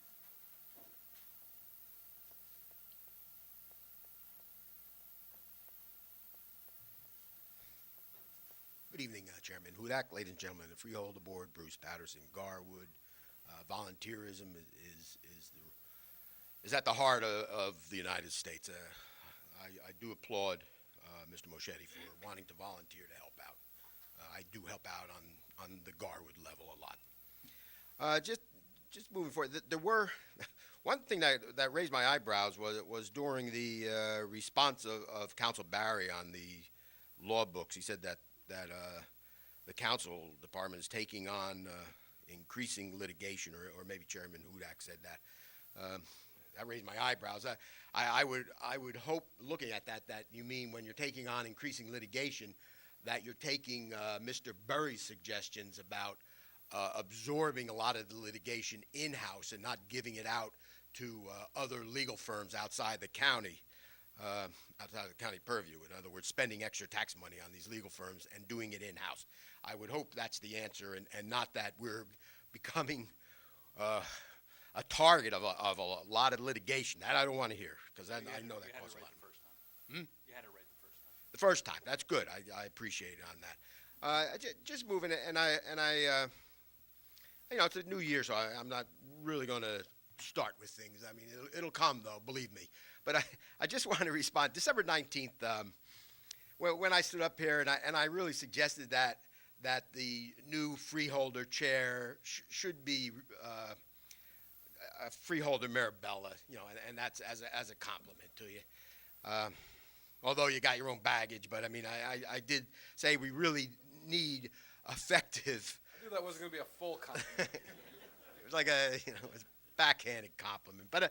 Good evening, Chairman Hudak, ladies and gentlemen, the Freeholder Board, Bruce Patterson, Garwood. Volunteerism is at the heart of the United States. I do applaud Mr. Moschetti for wanting to volunteer to help out. I do help out on the Garwood level a lot. Just moving forward, there were one thing that raised my eyebrows was during the response of Council Barry on the law books. He said that the council department is taking on increasing litigation, or maybe Chairman Hudak said that. That raised my eyebrows. I would hope, looking at that you mean when you're taking on increasing litigation, that you're taking Mr. Burry's suggestions about absorbing a lot of the litigation in-house and not giving it out to other legal firms outside the county. Outside of the county purview. In other words, spending extra tax money on these legal firms and doing it in-house. I would hope that's the answer, and not that we're becoming a target of a lot of litigation. That I don't want to hear, because I know that costs a lot. You had it right the first time. The first time, that's good. I appreciate it on that. Just moving it, and I it's a new year, so I'm not really going to start with things. I mean, it'll come, though, believe me. But I just want to respond. December 19th, when I stood up here and I really suggested that the new freeholder chair should be a freeholder Mirabella, and that's as a compliment to you. Although you got your own baggage, but I mean, I did say we really need effective. I knew that wasn't going to be a full compliment. It was like a backhanded compliment, but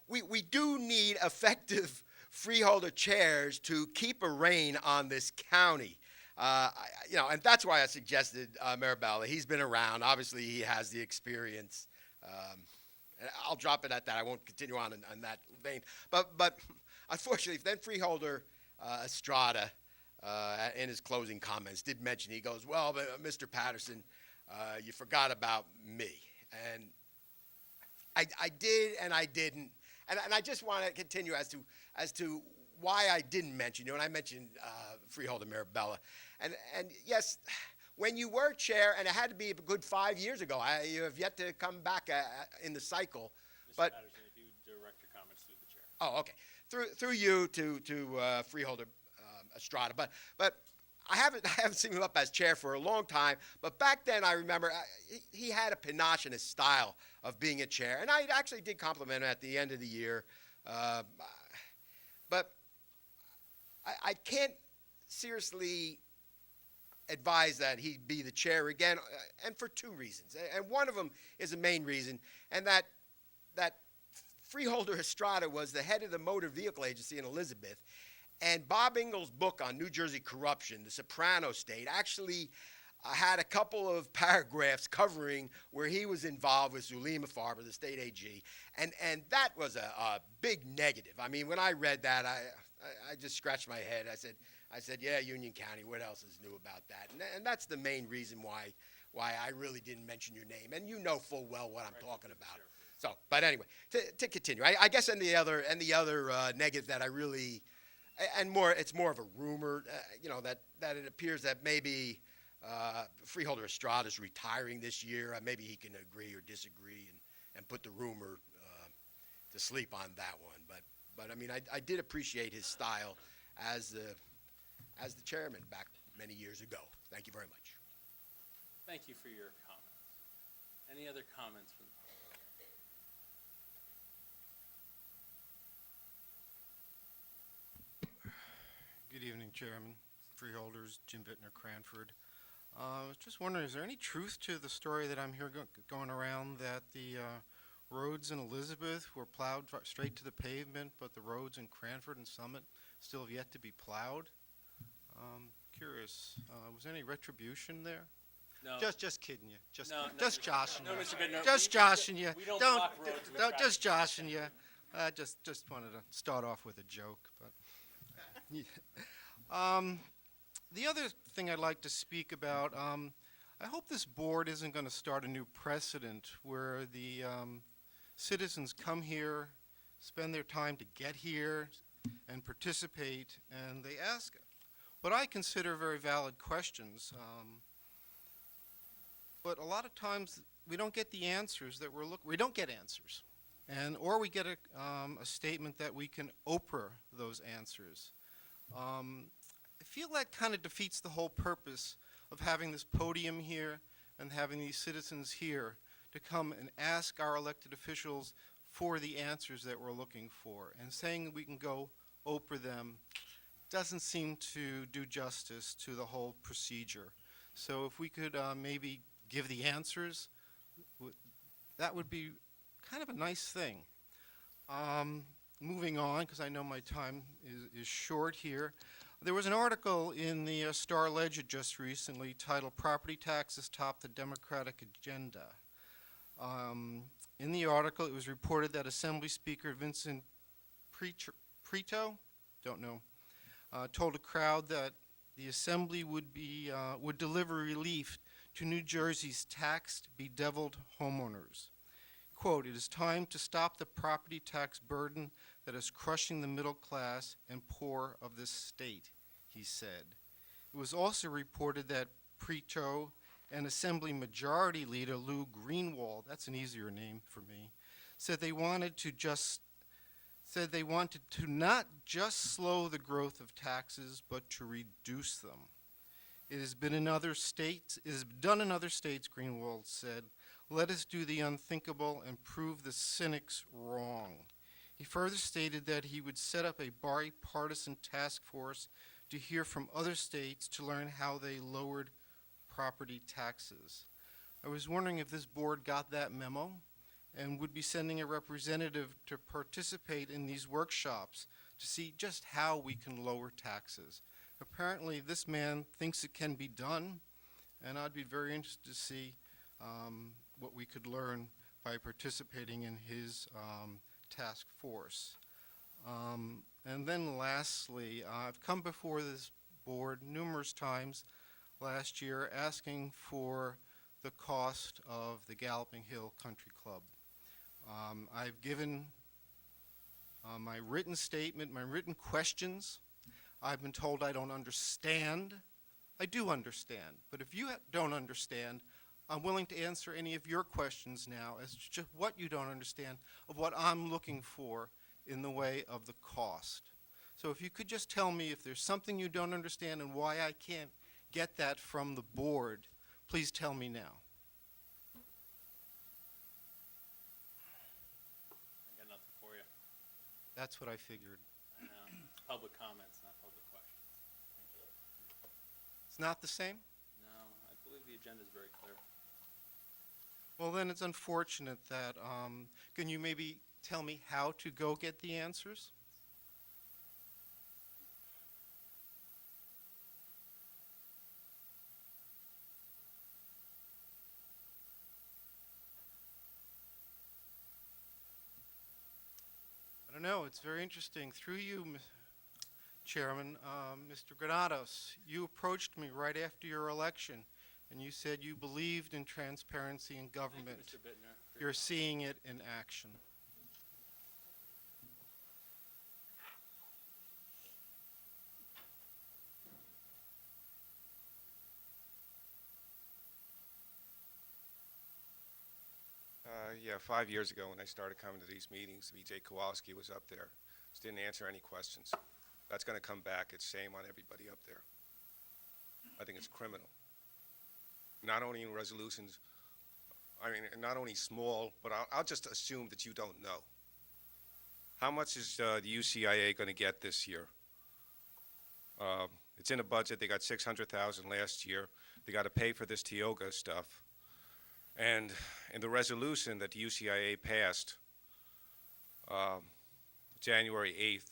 we do need effective freeholder chairs to keep a rein on this county. And that's why I suggested Mirabella. He's been around. Obviously, he has the experience. And I'll drop it at that. I won't continue on in that vein. But unfortunately, then Freeholder Estrada, in his closing comments, did mention, he goes, well, but, Mr. Patterson, you forgot about me. And I did and I didn't. And I just want to continue as to why I didn't mention you. And I mentioned Freeholder Mirabella. And yes, when you were chair, and it had to be a good 5 years ago, you have yet to come back in the cycle. Mr. But Patterson, if you direct your comments through the chair. oh, okay. Through you to Freeholder Estrada. But I haven't seen him up as chair for a long time. But back then, I remember he had a panache in his style of being a chair, and I actually did compliment him at the end of the year. But I can't seriously advise that he be the chair again, and for two reasons. And one of them is the main reason, and that Freeholder Estrada was the head of the Motor Vehicle Agency in Elizabeth, and Bob Ingalls' book on New Jersey corruption, The Soprano State, actually I had a couple of paragraphs covering where he was involved with Zulema Farber, the state AG, and that was a big negative. I mean, when I read that, I just scratched my head. I said, yeah, Union County, what else is new about that? And that's the main reason why I really didn't mention your name, and you know full well what I'm talking about. So, but anyway, to continue, I guess, and the other negative that I really, and more, it's more of a rumor, that it appears that maybe Freeholder Estrada is retiring this year. Maybe he can agree or disagree and put the rumor to sleep on that one. But I mean, I did appreciate his style as the chairman back many years ago. Thank you very much. Thank you for your comments. Any other comments from the public? Good evening, Chairman, Freeholders, Jim Bittner, Cranford. I was just wondering, is there any truth to the story that I'm hearing going around that the roads in Elizabeth were plowed straight to the pavement, but the roads in Cranford and Summit still have yet to be plowed? Curious. Was there any retribution there? No. Just kidding you. Just joshing No, you. Mr. Bittner, Just joshing you. we don't block roads with traffic. Just joshing you. Just wanted to start off with a joke, but. Yeah. The other thing I'd like to speak about, I hope this board isn't going to start a new precedent where the citizens come here, spend their time to get here and participate, and they ask what I consider very valid questions. But a lot of times we don't get the answers that we don't get answers, or we get a statement that we can Oprah those answers. I feel that kind of defeats the whole purpose of having this podium here and having these citizens here to come and ask our elected officials for the answers that we're looking for. And saying that we can go Oprah them doesn't seem to do justice to the whole procedure. So if we could maybe give the answers, that would be kind of a nice thing. Moving on, because I know my time is short here. There was an article in the Star Ledger just recently titled "Property Taxes Top the Democratic Agenda." In the article, it was reported that Assembly Speaker Vincent Preto, don't know, told a crowd that the Assembly would deliver relief to New Jersey's taxed, bedeviled homeowners. Quote, "It is time to stop the property tax burden that is crushing the middle class and poor of this state," he said. It was also reported that Preto and Assembly Majority Leader Lou Greenwald, that's an easier name for me, said they wanted to not just slow the growth of taxes, but to reduce them. It has been in other states, it has been done in other states, Greenwald said. Let us do the unthinkable and prove the cynics wrong. He further stated that he would set up a bipartisan task force to hear from other states to learn how they lowered property taxes. I was wondering if this board got that memo and would be sending a representative to participate in these workshops to see just how we can lower taxes. Apparently, this man thinks it can be done, and I'd be very interested to see what we could learn by participating in his task force. And then lastly, I've come before this board numerous times last year asking for the cost of the Galloping Hill Country Club. I've given my written statement, my written questions. I've been told I don't understand. I do understand, but if you don't understand, I'm willing to answer any of your questions now as to just what you don't understand of what I'm looking for in the way of the cost. So if you could just tell me if there's something you don't understand and why I can't get that from the board, please tell me now. I got nothing for you. That's what I figured. I know. It's public comments, not public questions. Thank you. It's not the same? No, I believe the agenda is very clear. Well, then it's unfortunate that, can you maybe tell me how to go get the answers? don't know, it's very interesting. Through you, Chairman, Mr. Granados, you approached me right after your election, and you said you believed in transparency in government. Mr. Bittner. for your You're seeing it in action. Yeah, 5 years ago when I started coming to these meetings, V.J. Kowalski was up there. Just didn't answer any questions. That's going to come back. It's shame on everybody up there. I think it's criminal. Not only in resolutions, I mean, not only small, but I'll just assume that you don't know. How much is the UCIA going to get this year? It's in a budget. They got $600,000 last year. They got to pay for this Tioga stuff. And in the resolution that the UCIA passed January 8th,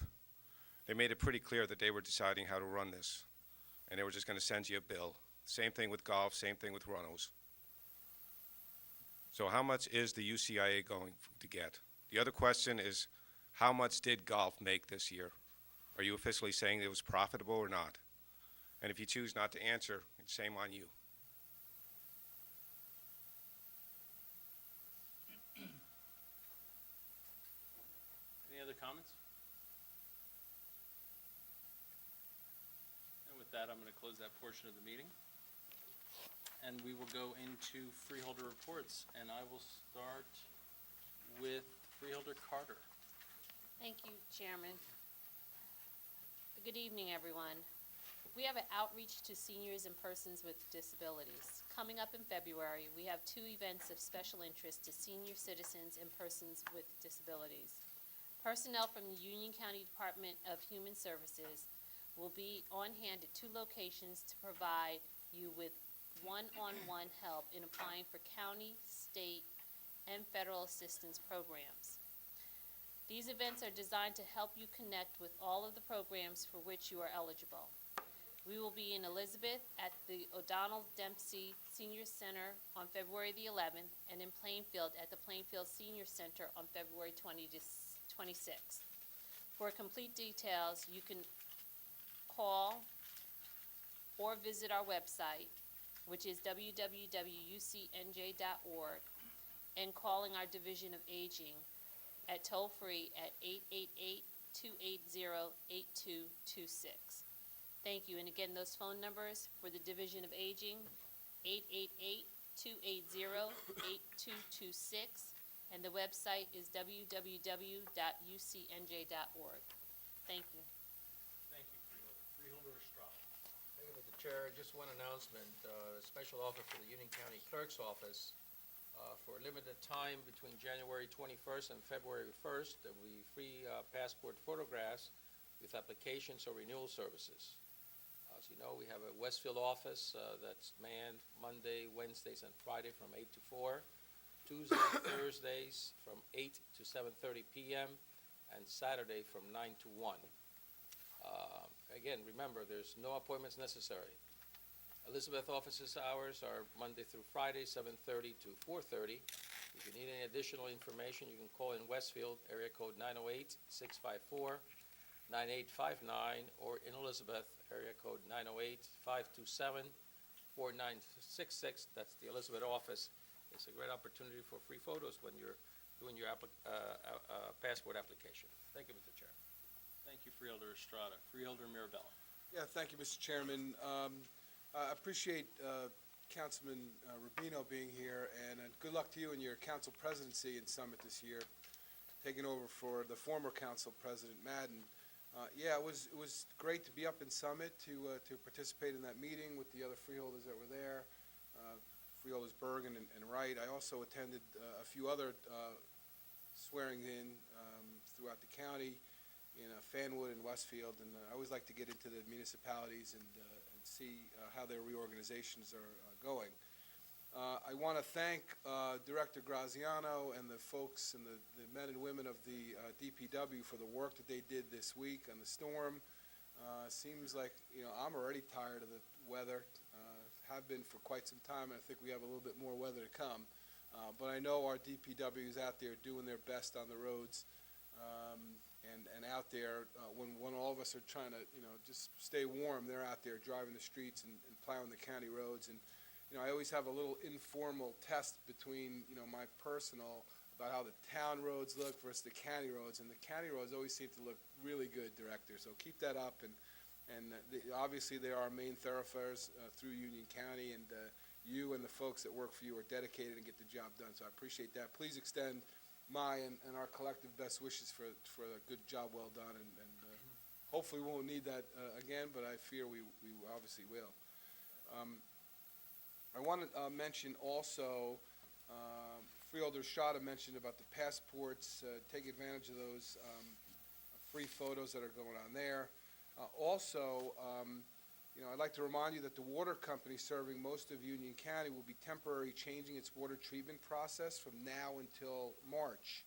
they made it pretty clear that they were deciding how to run this. And they were just going to send you a bill. Same thing with golf, same thing with runnels. So how much is the UCIA going to get? The other question is, how much did golf make this year? Are you officially saying it was profitable or not? And if you choose not to answer, it's shame on you. Any other comments? And with that, I'm going to close that portion of the meeting. And we will go into freeholder reports, and I will start with Freeholder Carter. Thank you, Chairman. Good evening, everyone. We have an outreach to seniors and persons with disabilities. Coming up in February, we have 2 events of special interest to senior citizens and persons with disabilities. Personnel from the Union County Department of Human Services will be on hand at 2 locations to provide you with one-on-one help in applying for county, state, and federal assistance programs. These events are designed to help you connect with all of the programs for which you are eligible. We will be in Elizabeth at the O'Donnell Dempsey Senior Center on February the 11th, and in Plainfield at the Plainfield Senior Center on February 26th. For complete details, you can call or visit our website, which is www.ucnj.org, and calling our Division of Aging at toll-free at 888-280-8226. Thank you. And again, those phone numbers for the Division of Aging, 888-280-8226, and the website is www.ucnj.org. Thank you. Thank you, Freeholder. Freeholder Estrada. Thank you, Mr. Chair. Just one announcement, a special offer for the Union County Clerk's Office. For a limited time between January 21st and February 1st, there will be free passport photographs with applications or renewal services. As you know, we have a Westfield office that's manned Monday, Wednesdays, and Friday from 8 to 4, Tuesdays, Thursdays from 8 to 7:30 p.m., and Saturday from 9 to 1. Again, remember, there's no appointments necessary. Elizabeth office's hours are Monday through Friday, 7:30 to 4:30. If you need any additional information, you can call in Westfield, area code 908-654-9859, or in Elizabeth, area code 908-527-4966. That's the Elizabeth office. It's a great opportunity for free photos when you're doing your passport application. Thank you, Mr. Chair. Thank you, Freeholder Estrada. Freeholder Mirabella. Yeah, thank you, Mr. Chairman. I appreciate Councilman Rubino being here, and good luck to you in your council presidency and summit this year, taking over for the former council president, Madden. Yeah, it was great to be up in Summit to participate in that meeting with the other freeholders that were there, Freeholders Bergen and Wright. I also attended a few other swearing in throughout the county in Fanwood and Westfield, and I always like to get into the municipalities and see how their reorganizations are going. I want to thank Director Graziano and the folks and the men and women of the DPW for the work that they did this week on the storm. Seems like, I'm already tired of the weather, have been for quite some time, and I think we have a little bit more weather to come. But I know our DPW is out there doing their best on the roads, and out there, when all of us are trying to, just stay warm, they're out there driving the streets and plowing the county roads. And, I always have a little informal test between, my personal about how the town roads look versus the county roads, and the county roads always seem to look really good, Director. So keep that up, and obviously they are main thoroughfares through Union County, and you and the folks that work for you are dedicated and get the job done. So I appreciate that. Please extend my and our collective best wishes for a good job well done, and hopefully we won't need that again, but I fear we obviously will. I want to mention also, Freeholder Shada mentioned about the passports. Take advantage of those free photos that are going on there. Also, I'd like to remind you that the water company serving most of Union County will be temporarily changing its water treatment process from now until March.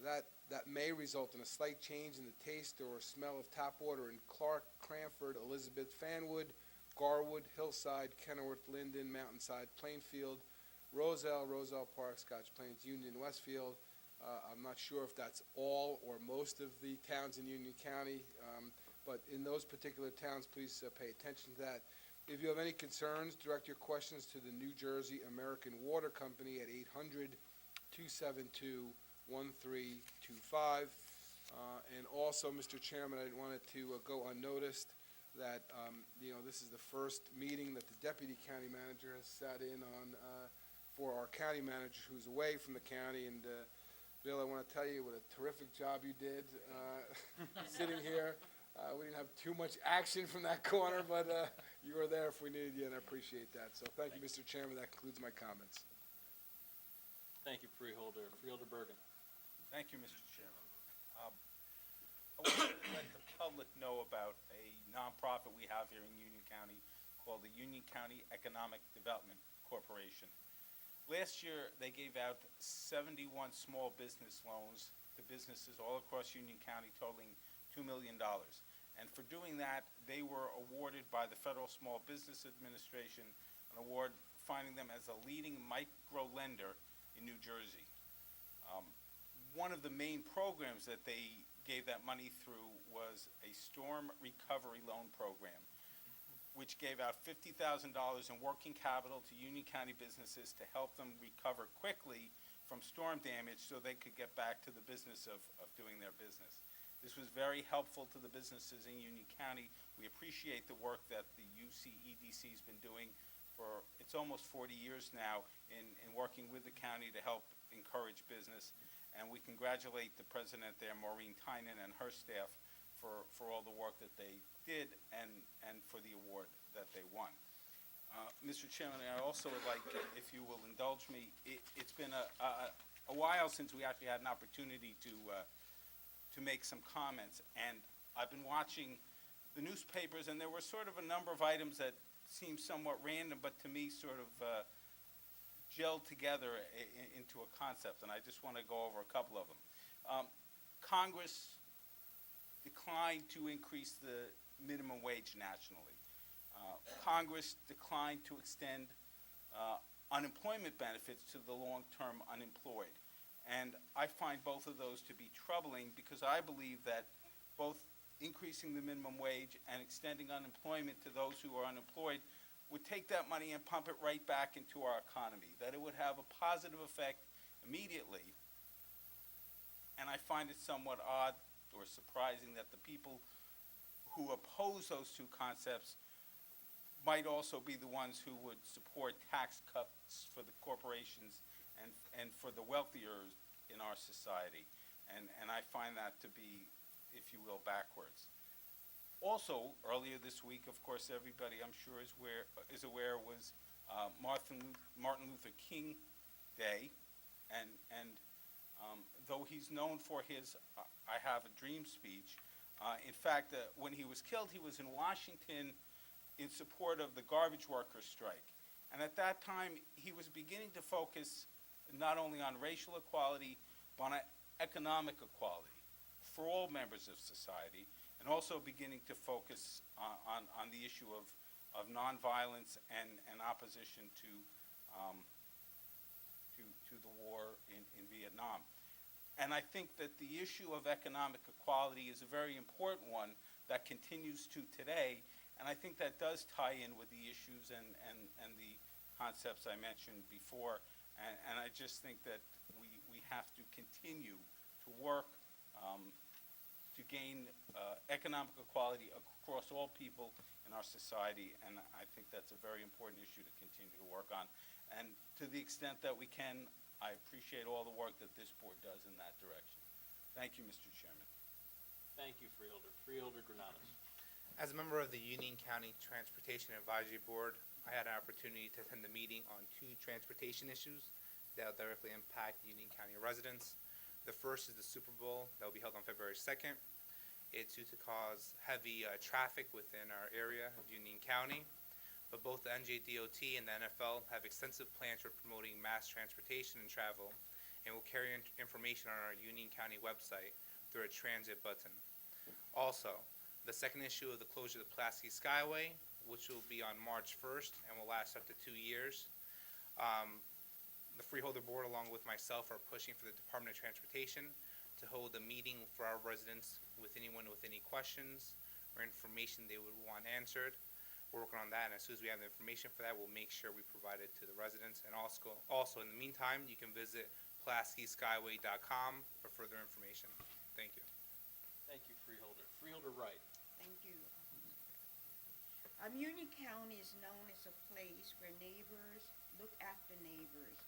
That may result in a slight change in the taste or smell of tap water in Clark, Cranford, Elizabeth, Fanwood, Garwood, Hillside, Kenilworth, Linden, Mountainside, Plainfield, Roselle Park, Scotch Plains, Union, Westfield. I'm not sure if that's all or most of the towns in Union County, but in those particular towns, please pay attention to that. If you have any concerns, direct your questions to the New Jersey American Water Company at 800-272-1325. And also, Mr. Chairman, I didn't want it to go unnoticed that, this is the first meeting that the Deputy County Manager has sat in on for our county manager who's away from the county. And Bill, I want to tell you what a terrific job you did sitting here. We didn't have too much action from that corner, but you were there if we needed you, and I appreciate that. So thank you, Mr. Chairman. That concludes my comments. Thank you, Freeholder. Freeholder Bergen. Thank you, Mr. Chairman. I want to let the public know about a nonprofit we have here in Union County called the Union County Economic Development Corporation. Last year, they gave out 71 small business loans to businesses all across Union County totaling $2 million. And for doing that, they were awarded by the Federal Small Business Administration an award finding them as a leading micro lender in New Jersey. One of the main programs that they gave that money through was a storm recovery loan program, which gave out $50,000 in working capital to Union County businesses to help them recover quickly from storm damage so they could get back to the business of doing their business. This was very helpful to the businesses in Union County. We appreciate the work that the UCEDC has been doing for, it's almost 40 years now, in working with the county to help encourage business. And we congratulate the president there, Maureen Tynan, and her staff for all the work that they did and for the award that they won. Mr. Chairman, I also would like, if you will indulge me, it's been a while since we actually had an opportunity to make some comments, and I've been watching the newspapers, and there were sort of a number of items that seemed somewhat random, but to me sort of gelled together into a concept, and I just want to go over a couple of them. Congress declined to increase the minimum wage nationally. Congress declined to extend unemployment benefits to the long-term unemployed. And I find both of those to be troubling because I believe that both increasing the minimum wage and extending unemployment to those who are unemployed would take that money and pump it right back into our economy, that it would have a positive effect immediately. And I find it somewhat odd or surprising that the people who oppose those two concepts might also be the ones who would support tax cuts for the corporations and for the wealthier in our society. And I find that to be, if you will, backwards. Also, earlier this week, of course, everybody I'm sure is aware was Martin Luther King Day, and though he's known for his "I Have a Dream" speech, in fact, when he was killed, he was in Washington in support of the garbage workers' strike, and at that time, he was beginning to focus not only on racial equality, but on economic equality for all members of society, and also beginning to focus on the issue of nonviolence and opposition to the war in Vietnam. And I think that the issue of economic equality is a very important one that continues to today, and I think that does tie in with the issues and the concepts I mentioned before. And I just think that we have to continue to work to gain economic equality across all people in our society, and I think that's a very important issue to continue to work on. And to the extent that we can, I appreciate all the work that this board does in that direction. Thank you, Mr. Chairman. Thank you, Freeholder. Freeholder Granados. As a member of the Union County Transportation Advisory Board, I had an opportunity to attend the meeting on 2 transportation issues that will directly impact Union County residents. The first is the Super Bowl that will be held on February 2nd. It's due to cause heavy traffic within our area of Union County, but both the NJDOT and the NFL have extensive plans for promoting mass transportation and travel, and will carry information on our Union County website through a transit button. Also, the second issue of the closure of the Pulaski Skyway, which will be on March 1st and will last up to 2 years. The Freeholder Board, along with myself, are pushing for the Department of Transportation to hold a meeting for our residents with anyone with any questions or information they would want answered. We're working on that, and as soon as we have the information for that, we'll make sure we provide it to the residents. And also in the meantime, you can visit PulaskiSkyway.com for further information. Thank you. Thank you, Freeholder. Freeholder Wright. Thank you. Union County is known as a place where neighbors look after neighbors.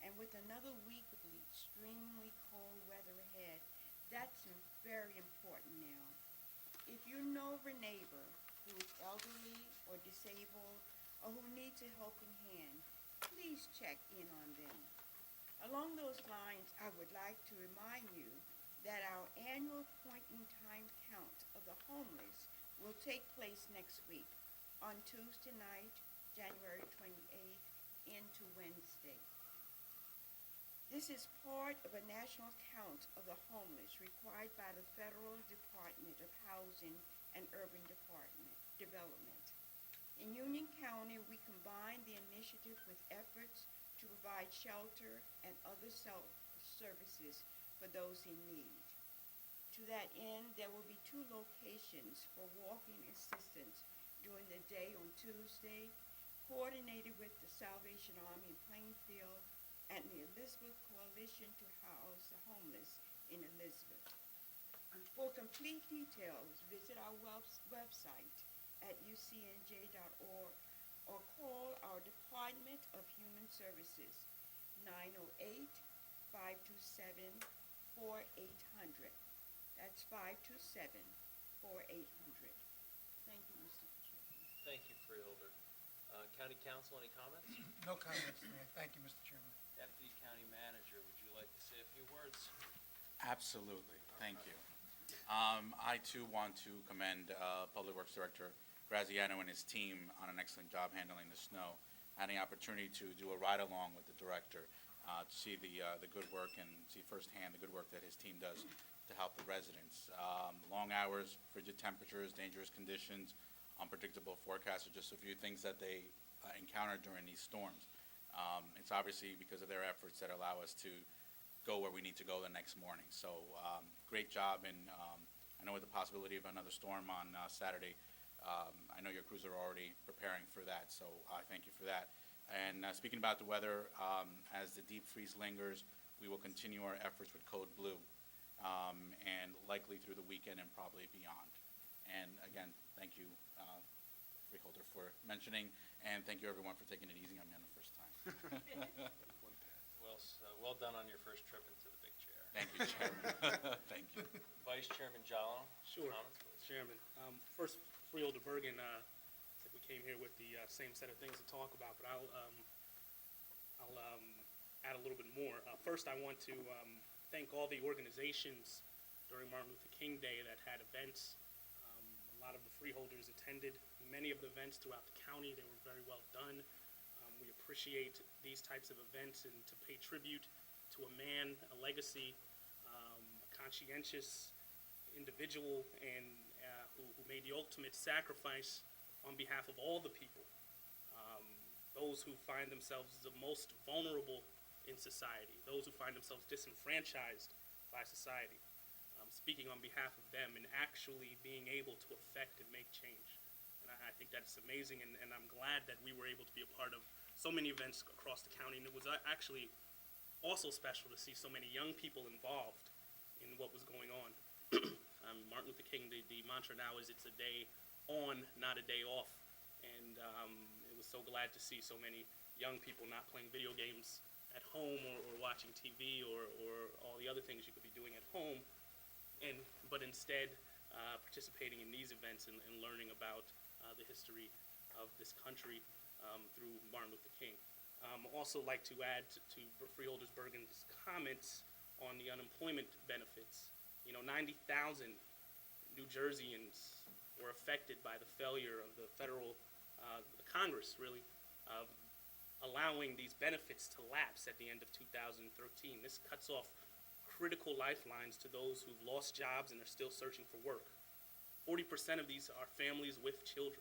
And with another week of the extremely cold weather ahead, that's very important now. If you know of a neighbor who is elderly or disabled or who needs a helping hand, please check in on them. Along those lines, I would like to remind you that our annual point-in-time count of the homeless will take place next week on Tuesday night, January 28th, into Wednesday. This is part of a national count of the homeless required by the Federal Department of Housing and Urban Development. In Union County, we combine the initiative with efforts to provide shelter and other services for those in need. To that end, there will be 2 locations for walking assistance during the day on Tuesday, coordinated with the Salvation Army in Plainfield and the Elizabeth Coalition to House the Homeless in Elizabeth. For complete details, visit our website at ucnj.org or call our Department of Human Services, 908-527-4800. That's 527-4800. Thank you, Mr. Chairman. Thank you, Freeholder. County Council, any comments? No comments, Mayor. Thank you, Mr. Chairman. Deputy County Manager, would you like to say a few words? Absolutely. Thank you. I too want to commend Public Works Director Graziano and his team on an excellent job handling the snow. I had the opportunity to do a ride-along with the director to see the good work and see firsthand the good work that his team does to help the residents. Long hours, frigid temperatures, dangerous conditions, unpredictable forecasts are just a few things that they encounter during these storms. It's obviously because of their efforts that allow us to go where we need to go the next morning. So great job, and I know with the possibility of another storm on Saturday, I know your crews are already preparing for that, so I thank you for that. And speaking about the weather, as the deep freeze lingers, we will continue our efforts with Code Blue, and likely through the weekend and probably beyond. And again, thank you, Freeholder, for mentioning, and thank you everyone for taking it easy on me on the first time. Well done on your first trip into the big chair. Thank you, Chairman. Thank you. Vice Chairman Jallo. Sure, Comments, please. Chairman. First, Freeholder Bergen, we came here with the same set of things to talk about, but I'll add a little bit more. First, I want to thank all the organizations during Martin Luther King Day that had events. A lot of the freeholders attended many of the events throughout the county. They were very well done. We appreciate these types of events and to pay tribute to a man, a legacy, a conscientious individual, and who made the ultimate sacrifice on behalf of all the people, those who find themselves the most vulnerable in society, those who find themselves disenfranchised by society. Speaking on behalf of them and actually being able to affect and make change. And I think that's amazing, and I'm glad that we were able to be a part of so many events across the county. And it was actually also special to see so many young people involved in what was going on. Martin Luther King, the mantra now is it's a day on, not a day off. And it was so glad to see so many young people not playing video games at home or watching TV or all the other things you could be doing at home, but instead participating in these events and learning about the history of this country through Martin Luther King. Also like to add to Freeholders Bergen's comments on the unemployment benefits. 90,000 New Jerseyans were affected by the failure of the federal, the Congress really, allowing these benefits to lapse at the end of 2013. This cuts off critical lifelines to those who've lost jobs and are still searching for work. 40% of these are families with children.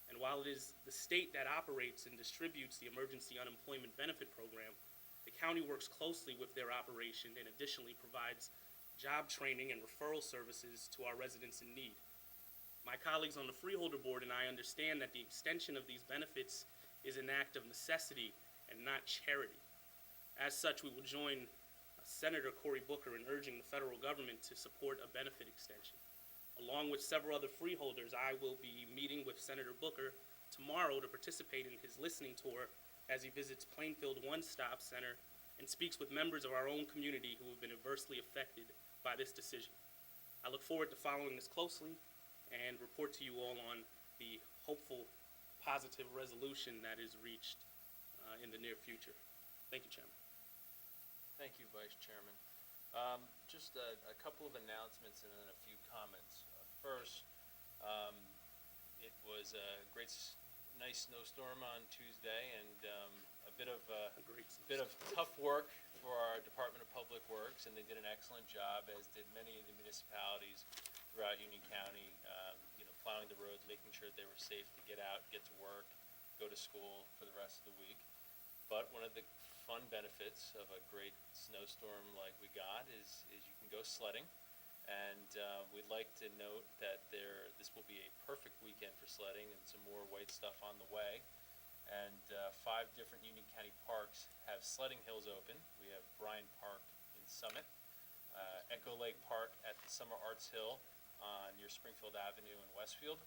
And while it is the state that operates and distributes the Emergency Unemployment Benefit Program, the county works closely with their operation and additionally provides job training and referral services to our residents in need. My colleagues on the Freeholder Board and I understand that the extension of these benefits is an act of necessity and not charity. As such, we will join Senator Cory Booker in urging the federal government to support a benefit extension. Along with several other freeholders, I will be meeting with Senator Booker tomorrow to participate in his listening tour as he visits Plainfield One Stop Center and speaks with members of our own community who have been adversely affected by this decision. I look forward to following this closely and report to you all on the hopeful, positive resolution that is reached in the near future. Thank you, Chairman. Thank you, Vice Chairman. Just a couple of announcements and then a few comments. First, it was a nice snowstorm on Tuesday, and a bit of tough work for our Department of Public Works, and they did an excellent job, as did many of the municipalities throughout Union County. Plowing the roads, making sure they were safe to get out, get to work, go to school for the rest of the week. But one of the fun benefits of a great snowstorm like we got is you can go sledding. And we'd like to note that this will be a perfect weekend for sledding and some more white stuff on the way. And 5 different Union County parks have sledding hills open. We have Bryan Park in Summit, Echo Lake Park at the Summer Arts Hill near Springfield Avenue in Westfield.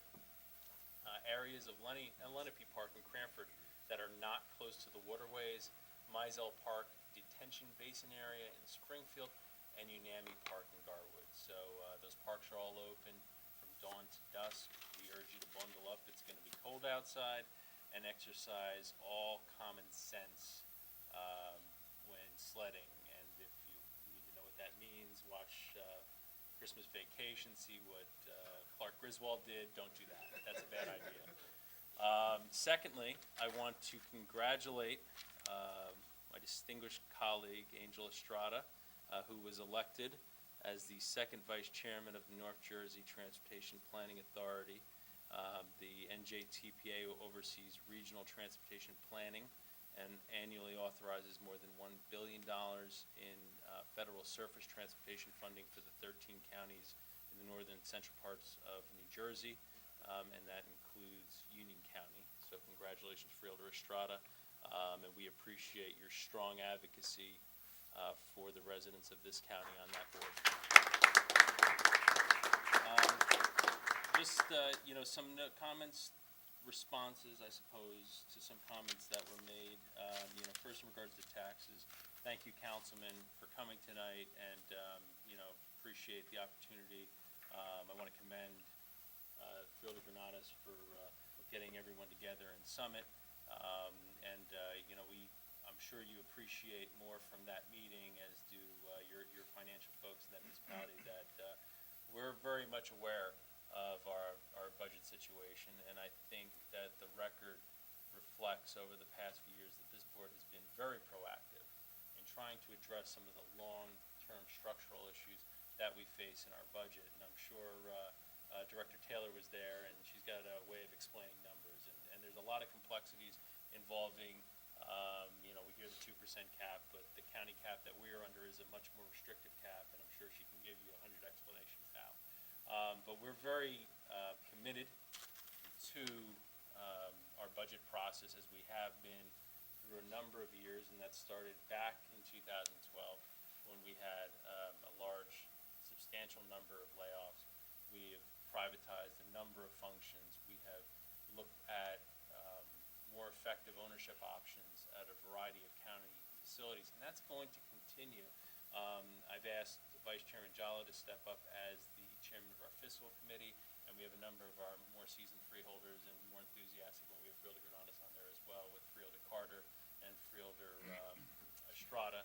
Areas of Lenape Park in Cranford that are not close to the waterways, Mizell Park Detention Basin area in Springfield, and Unami Park in Garwood. So those parks are all open from dawn to dusk. We urge you to bundle up. It's going to be cold outside, and exercise all common sense when sledding. And if you need to know what that means, watch Christmas Vacation, see what Clark Griswold did. Don't do that. That's a bad idea. Secondly, I want to congratulate my distinguished colleague, Angel Estrada, who was elected as the second vice chairman of the North Jersey Transportation Planning Authority. The NJTPA oversees regional transportation planning and annually authorizes more than $1 billion in federal surface transportation funding for the 13 counties in the northern and central parts of New Jersey, and that includes Union County. So congratulations, Freeholder Estrada, and we appreciate your strong advocacy for the residents of this county on that board. Some comments, responses, I suppose, to some comments that were made. First in regards to taxes, thank you, Councilman, for coming tonight, and appreciate the opportunity. I want to commend Freeholder Granados for getting everyone together in Summit, I'm sure you appreciate more from that meeting, as do your financial folks in that municipality, that we're very much aware of our budget situation, and I think that the record reflects over the past few years that this board has been very proactive in trying to address some of the long-term structural issues that we face in our budget. And I'm sure Director Taylor was there, and she's got a way of explaining numbers, and there's a lot of complexities involving, we hear the 2% cap, but the county cap that we are under is a much more restrictive cap, and I'm sure she can give you 100 explanations how. But we're very committed to our budget process, as we have been through a number of years, and that started back in 2012 when we had a large, substantial number of layoffs. We have privatized a number of functions. We have looked at more effective ownership options at a variety of county facilities, and that's going to continue. I've asked Vice Chairman Jallo to step up as the chairman of our fiscal committee, and we have a number of our more seasoned freeholders and more enthusiastic when we have Freeholder Granados on there as well, with Freeholder Carter and Freeholder Estrada,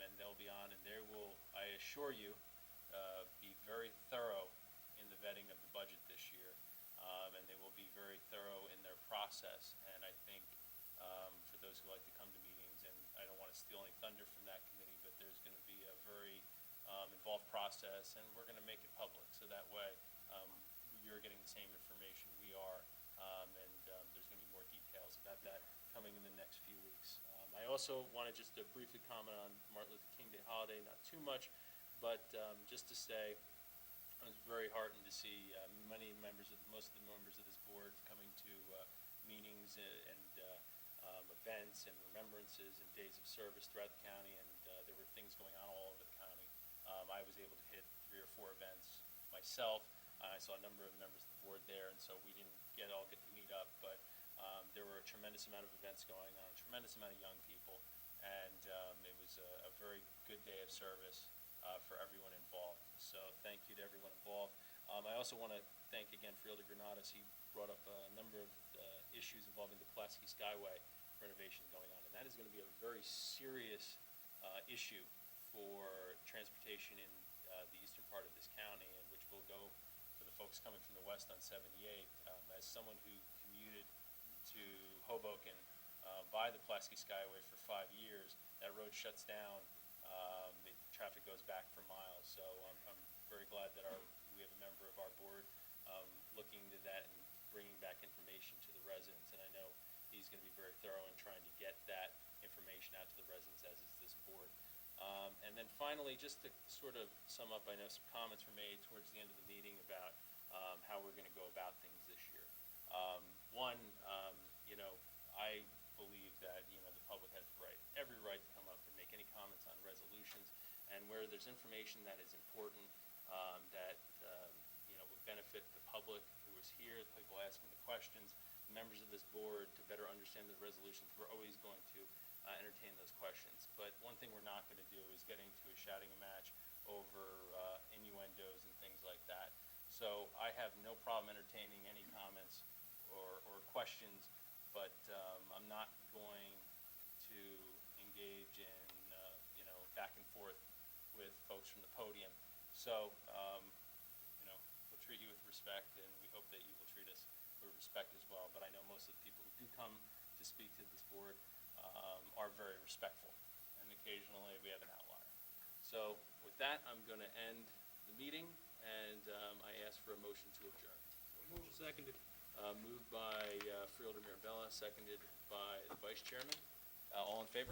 and they'll be on, and they will, I assure you, be very thorough in the vetting of the budget this year, and they will be very thorough in their process. And I think for those who like to come to meetings, and I don't want to steal any thunder from that committee, but there's going to be a very involved process, and we're going to make it public, so that way you're getting the same information we are, and there's going to be more details about that coming in the next few weeks. I also want to just briefly comment on Martin Luther King Day holiday, not too much, but just to say I was very heartened to see most of the members of this board coming to meetings and events and remembrances and days of service throughout the county, and there were things going on all over the county. I was able to hit 3 or 4 events myself. I saw a number of members of the board there, and so we didn't all get to meet up, but there were a tremendous amount of events going on, a tremendous amount of young people, and it was a very good day of service for everyone involved. So thank you to everyone involved. I also want to thank again Freeholder Granados. He brought up a number of issues involving the Pulaski Skyway renovation going on, and that is going to be a very serious issue for transportation in the eastern part of this county, and which will go for the folks coming from the west on 78. As someone who commuted to Hoboken by the Pulaski Skyway for 5 years, that road shuts down. The traffic goes back for miles. So I'm very glad that we have a member of our board looking into that and bringing back information to the residents. And I know he's going to be very thorough in trying to get that information out to the residents, as is this board. And then finally, just to sort of sum up, I know some comments were made towards the end of the meeting about how we're going to go about things this year. One, I believe that, the public has every right to come up and make any comments on resolutions, and where there's information that is important, that, would benefit the public who is here, the people asking the questions, members of this board, to better understand the resolutions, we're always going to entertain those questions. But one thing we're not going to do is get into a shouting a match over innuendos and things like that. So I have no problem entertaining any comments or questions, but I'm not going to engage in back and forth with folks from the podium. So we'll treat you with respect, and we hope that you will treat us with respect as well. But I know most of the people who do come to speak to this board are very respectful, and occasionally we have an outlier. So with that, I'm going to end the meeting, and I ask for a motion to adjourn. Seconded. Moved by Freeholder Mirabella, seconded by the Vice Chairman. All in favor?